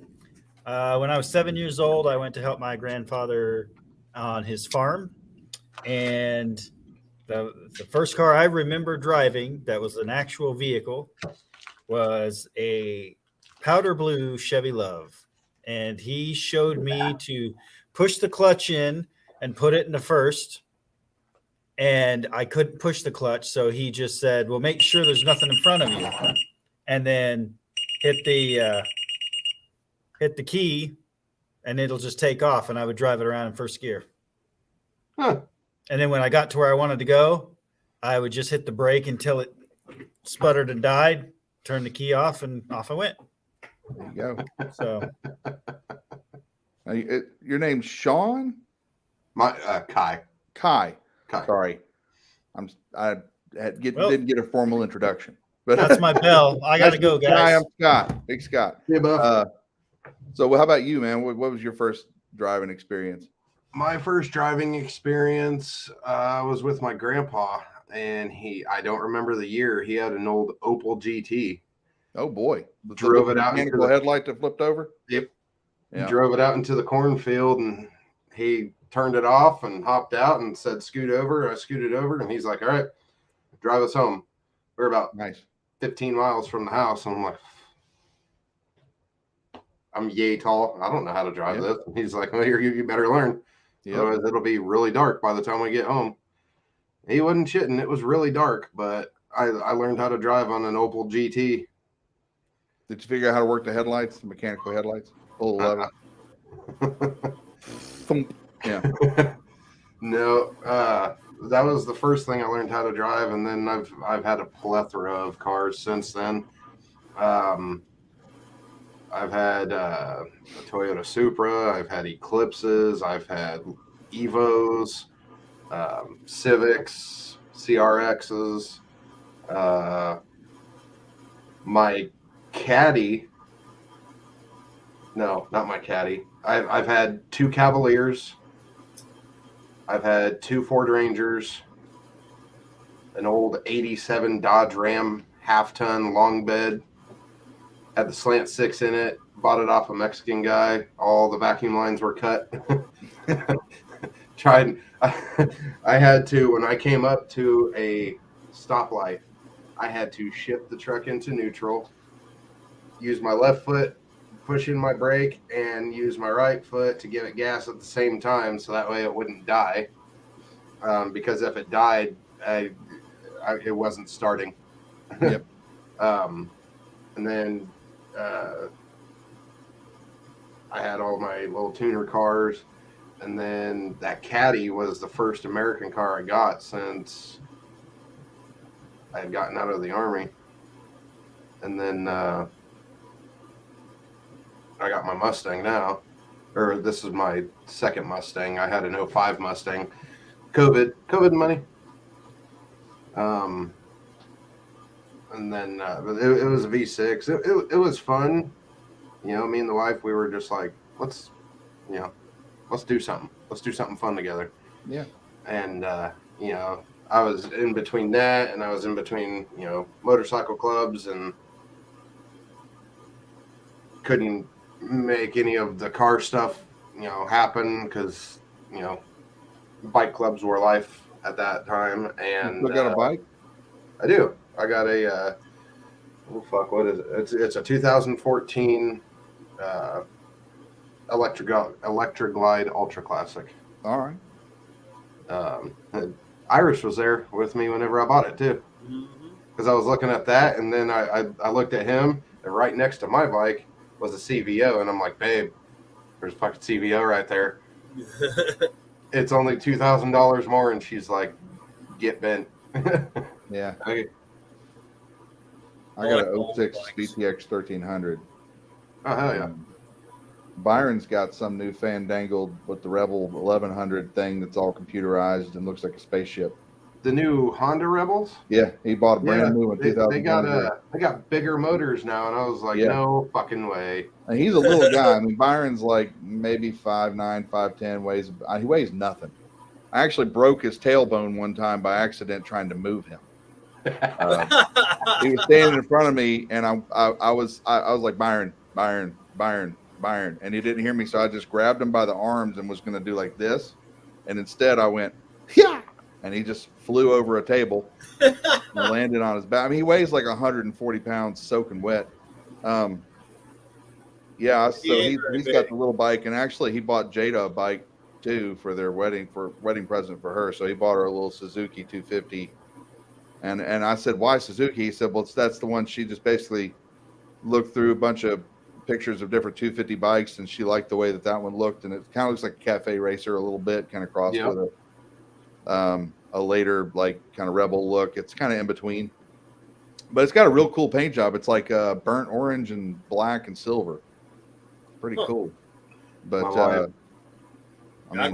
I was 7 years old, I went to help my grandfather on his farm, and the first car I remember driving that was an actual vehicle was a powder blue Chevy Love, and he showed me to push the clutch in and put it in the first, and I couldn't push the clutch, so he just said, well, make sure there's nothing in front of you, and then hit the key, and it'll just take off, and I would drive it around in first gear. Huh. And then when I got to where I wanted to go, I would just hit the brake until it sputtered and died, turn the key off, and off I went. There you go. So your name's Sean? My Kai. Kai. Sorry. Didn't get a formal introduction. But that's my bell. I got to go, guys. Hi, I'm Scott. Big Scott. Hey, Buff. So how about you, man? What was your first driving experience? My first driving experience was with my grandpa, and I don't remember the year. He had an old Opel GT. Oh boy. Drove it out into mechanical headlight that flipped over? Yep. Yeah. Drove it out into the cornfield, and he turned it off and hopped out and said, scoot over. I scooted over, and he's like, all right, drive us home. We're about 15 miles from the house. And I'm like, I'm yay tall. I don't know how to drive this. And he's like, well, you better learn. Otherwise, it'll be really dark by the time we get home. He wasn't shitting. It was really dark, but I learned how to drive on an Opel GT. Did you figure out how to work the headlights, the mechanical headlights? Full 11. Yeah. No, that was the first thing I learned how to drive, and then I've had a plethora of cars since then. I've had a Toyota Supra, I've had Eclipses, I've had Evos, Civics, CRXs, my Caddy. No, not my Caddy. I've had 2 Cavaliers. I've had 2 Ford Rangers, an old 87 Dodge Ram half-ton long bed, had the slant 6 in it, bought it off a Mexican guy. All the vacuum lines were cut. I had to, when I came up to a stoplight, I had to shift the truck into neutral, use my left foot, push in my brake, and use my right foot to give it gas at the same time, so that way it wouldn't die. Because if it died, it wasn't starting. Yep. And then I had all my little tuner cars, and then that Caddy was the first American car I got since I had gotten out of the Army. And then I got my Mustang now, or this is my second Mustang. I had an 05 Mustang. COVID money. And then it was a V6. It was fun. You know, me and the wife, we were just like, let's do something. Let's do something fun together. Yeah. And, you know, I was in between that, and I was in between, you know, motorcycle clubs, and couldn't make any of the car stuff, you know, happen because, you know, bike clubs were life at that time. And you got a bike? I do. I got a, what is it? It's a 2014 Electra Glide Ultra Classic. All right. Irish was there with me whenever I bought it too, because I was looking at that, and then I looked at him, and right next to my bike was a CVO, and I'm like, babe, there's a fucking CVO right there. It's only $2,000 more, and she's like, get bent. Yeah. Okay. I got an 06 VTX 1300. Oh hell yeah. Byron's got some new fandangled with the Rebel 1100 thing that's all computerized and looks like a spaceship. The new Honda Rebels. Yeah, he bought a brand new one. They got bigger motors now, and I was like, no fucking way. And he's a little guy. I mean, Byron's like maybe 5'9", 5'10", he weighs nothing. I actually broke his tailbone one time by accident trying to move him. He was standing in front of me, and I was like, Byron, and he didn't hear me, so I just grabbed him by the arms and was going to do like this, and instead I went, yeah, and he just flew over a table and landed on his back. I mean, he weighs like 140 pounds, soaking wet. Yeah, so he's got the little bike, and actually he bought Jada a bike too for their wedding present for her. So he bought her a little Suzuki 250, and I said, why Suzuki? He said, well, that's the one. She just basically looked through a bunch of pictures of different 250 bikes, and she liked the way that one looked, and it kind of looks like a cafe racer a little bit, kind of crossed with a later like kind of Rebel look. It's kind of in between, but it's got a real cool paint job. It's like burnt orange and black and silver. Pretty cool. But my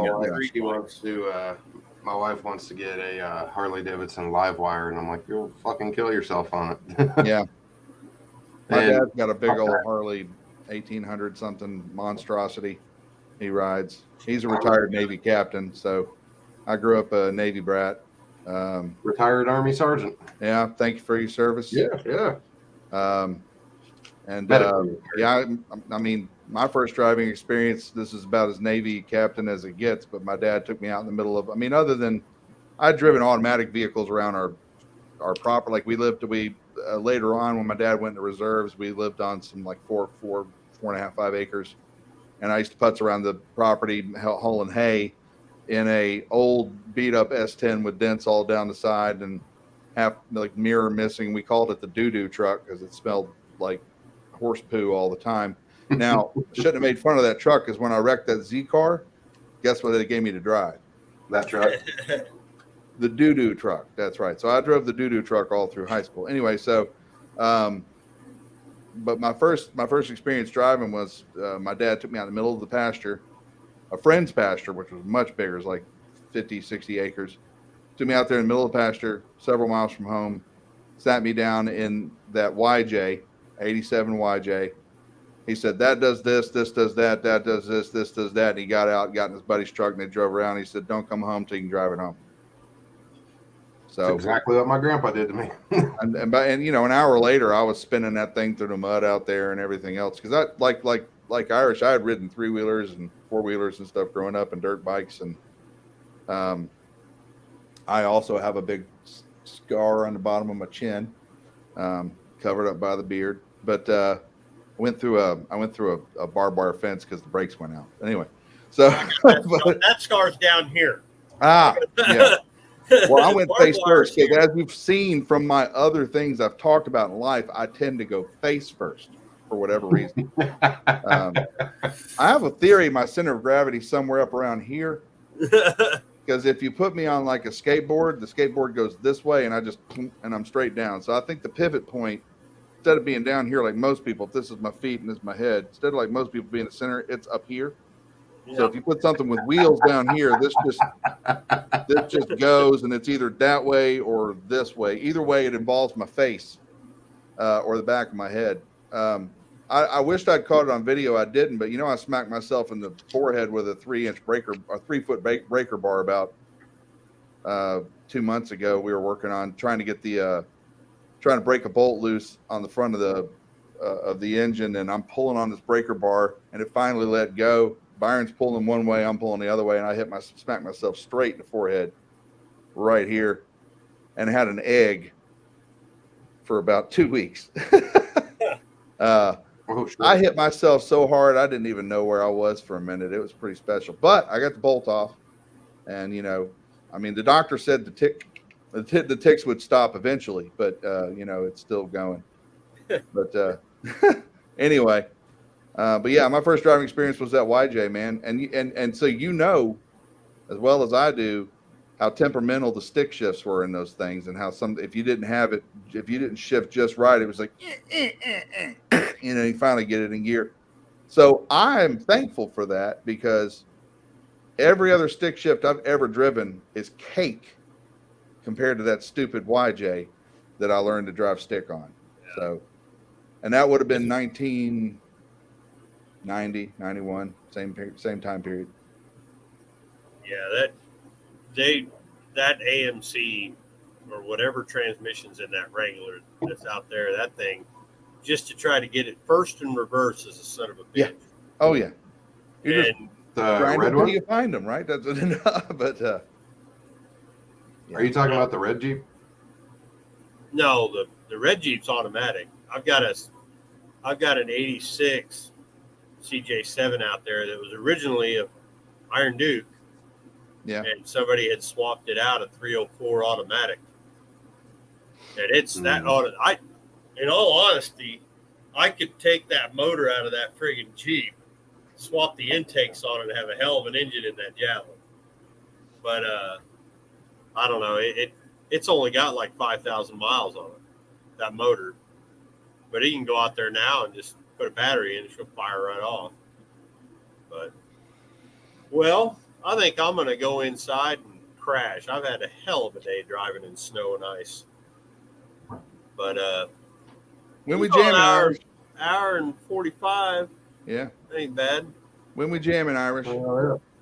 wife wants to get a Harley Davidson live wire, and I'm like, you'll fucking kill yourself on it. Yeah. My dad's got a big old Harley 1800 something monstrosity he rides. He's a retired Navy captain, so I grew up a Navy brat. Retired Army sergeant. Yeah, thank you for your service. Yeah. I mean, my first driving experience, this is about as Navy captain as it gets, but my dad took me out in the middle of, other than I'd driven automatic vehicles around our property. Like later on when my dad went to reserves, we lived on some like 4.5, 5 acres. And I used to putz around the property hauling hay in a old beat up S10 with dents all down the side and half like mirror missing. We called it the doo-doo truck because it smelled like horse poo all the time. Now, shouldn't have made fun of that truck because when I wrecked that Z car, guess what they gave me to drive? That truck. The doo-doo truck. That's right. So I drove the doo-doo truck all through high school. Anyway, so but my first experience driving was my dad took me out in the middle of the pasture, a friend's pasture, which was much bigger. It was like 50, 60 acres. Took me out there in the middle of the pasture, several miles from home, sat me down in that YJ, 87 YJ. He said, that does this does that does this does that. And he got in his buddy's truck and they drove around. He said, don't come home till you can drive it home. So that's exactly what my grandpa did to me. and an hour later, I was spinning that thing through the mud out there and everything else. Because I like Irish, I had ridden 3-wheelers and 4-wheelers and stuff growing up and dirt bikes. And I also have a big scar on the bottom of my chin, covered up by the beard. But I went through a barbed wire fence because the brakes went out. Anyway, so that scar's down here. Yeah. Well, I went face first because, as you've seen from my other things I've talked about in life, I tend to go face first for whatever reason. I have a theory my center of gravity is somewhere up around here. Because if you put me on like a skateboard, the skateboard goes this way and I'm straight down. So I think the pivot point, instead of being down here like most people, if this is my feet and this is my head, instead of like most people being in the center, it's up here. Yeah. So if you put something with wheels down here, this just goes, and it's either that way or this way. Either way, it involves my face or the back of my head. I wished I'd caught it on video. I didn't, but I smacked myself in the forehead with a 3-foot breaker bar about 2 months ago. We were working on trying to break a bolt loose on the front of the engine, and I'm pulling on this breaker bar, and it finally let go. Byron's pulling one way, I'm pulling the other way, and I smacked myself straight in the forehead right here, and had an egg for about 2 weeks. I hit myself so hard I didn't even know where I was for a minute. It was pretty special, but I got the bolt off, and the doctor said the ticks would stop eventually, but it's still going. But anyway. But yeah, my first driving experience was that YJ, man. And so as well as I do, how temperamental the stick shifts were in those things, and how if you didn't shift just right, it was like, you finally get it in gear. So I'm thankful for that because every other stick shift I've ever driven is cake compared to that stupid YJ that I learned to drive stick on. Yeah. So, and that would have been 1990, 91, same time period. Yeah, that AMC or whatever transmission's in that Wrangler that's out there, that thing, just to try to get it first in reverse is a son of a bitch. Yeah. Oh yeah. You're And just The grind red until one? you find them, right? That's but Are you talking about the red Jeep? no, the red Jeep's automatic. I've got an '86 CJ7 out there that was originally a Iron Duke. Yeah. And somebody had swapped it out a 304 automatic. And it's that auto. In all honesty, I could take that motor out of that friggin' Jeep, swap the intakes on it, and have a hell of an engine in that Javelin. But I don't know. It's only got like 5,000 miles on it, that motor. But you can go out there now and just put a battery in, and she'll fire right off. But well, I think I'm going to go inside and crash. I've had a hell of a day driving in snow and ice. But when we jamming, Irish? Hour and 45. Yeah. Ain't bad. When we jamming, Irish?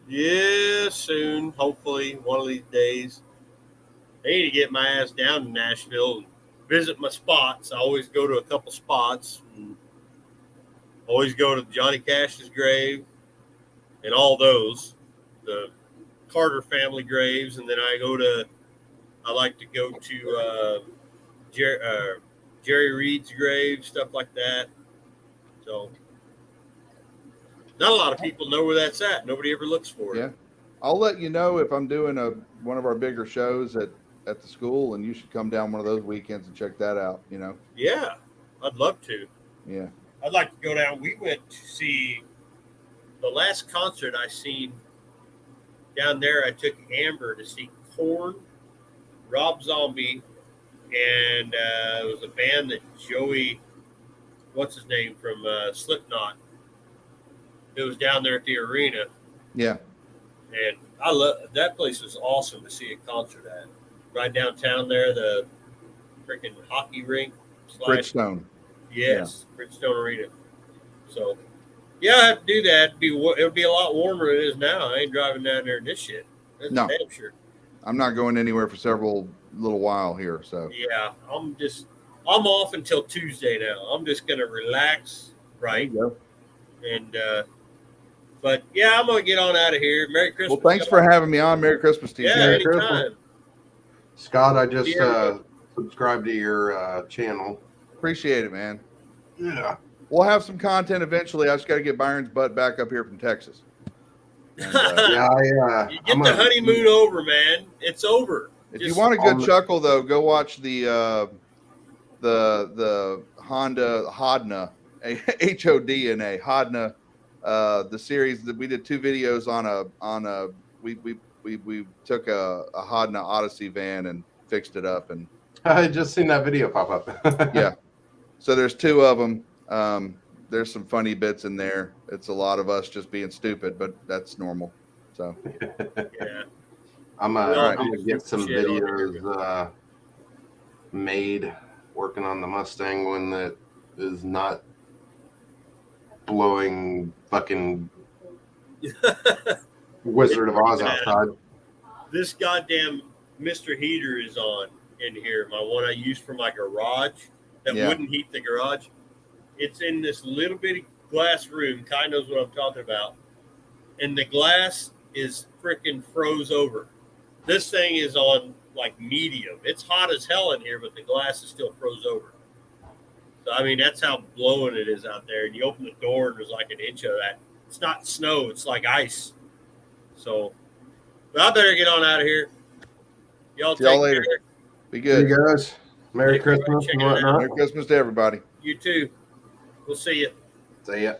Yeah, soon. Hopefully, one of these days. I need to get my ass down to Nashville and visit my spots. I always go to a couple spots. And always go to Johnny Cash's grave and all those. The Carter family graves. And then I like to go to Jerry Reed's grave, stuff like that. So not a lot of people know where that's at. Nobody ever looks for it. Yeah. I'll let you know if I'm doing one of our bigger shows at the school, and you should come down one of those weekends and check that out, you know? Yeah, I'd love to. Yeah. I'd like to go down. We went to see the last concert I seen down there. I took Amber to see Korn, Rob Zombie, and it was a band that Joey, what's his name, from Slipknot. It was down there at the arena. Yeah. And I love that place. Was awesome to see a concert at. Right downtown there, the freaking hockey rink. Bridgestone. Yes, yeah. Bridgestone Arena. So, yeah, I have to do that. It would be a lot warmer than it is now. I ain't driving down there in this shit. That's no. damn sure. I'm not going anywhere for several little while here. So yeah, I'm off until Tuesday now. I'm just gonna relax, right? And but yeah, I'm gonna get on out of here. Merry Christmas. Well, thanks for having me on. Merry Christmas to you. Yeah, Merry anytime. Christmas. Scott, I just subscribed to your channel. Appreciate it, man. Yeah. We'll have some content eventually. I just got to get Byron's butt back up here from Texas. And, you get the honeymoon over, man. It's over. If you want a good chuckle, though, go watch the Honda Hodna, Hodna, Hodna, the series that we did 2 videos on we took a Hodna Odyssey van and fixed it up, and I just seen that video pop up. Yeah. So there's 2 of them. There's some funny bits in there. It's a lot of us just being stupid, but that's normal. So yeah. I'm gonna get some videos made working on the Mustang one that is not blowing fucking Wizard of Oz outside. This goddamn Mr. Heater is on in here. My one I used for my garage that wouldn't heat the garage. It's in this little bitty glass room. Kai knows what I'm talking about. And the glass is freaking froze over. This thing is on like medium. It's hot as hell in here, but the glass is still froze over. So, I mean, that's how blowing it is out there. And you open the door and there's like an inch of that. It's not snow. It's like ice. So, but I better get on out of here. Y'all take later. Care. Be good. Hey guys. Merry Christmas and whatnot. Merry Christmas to everybody. You too. We'll see you. See ya.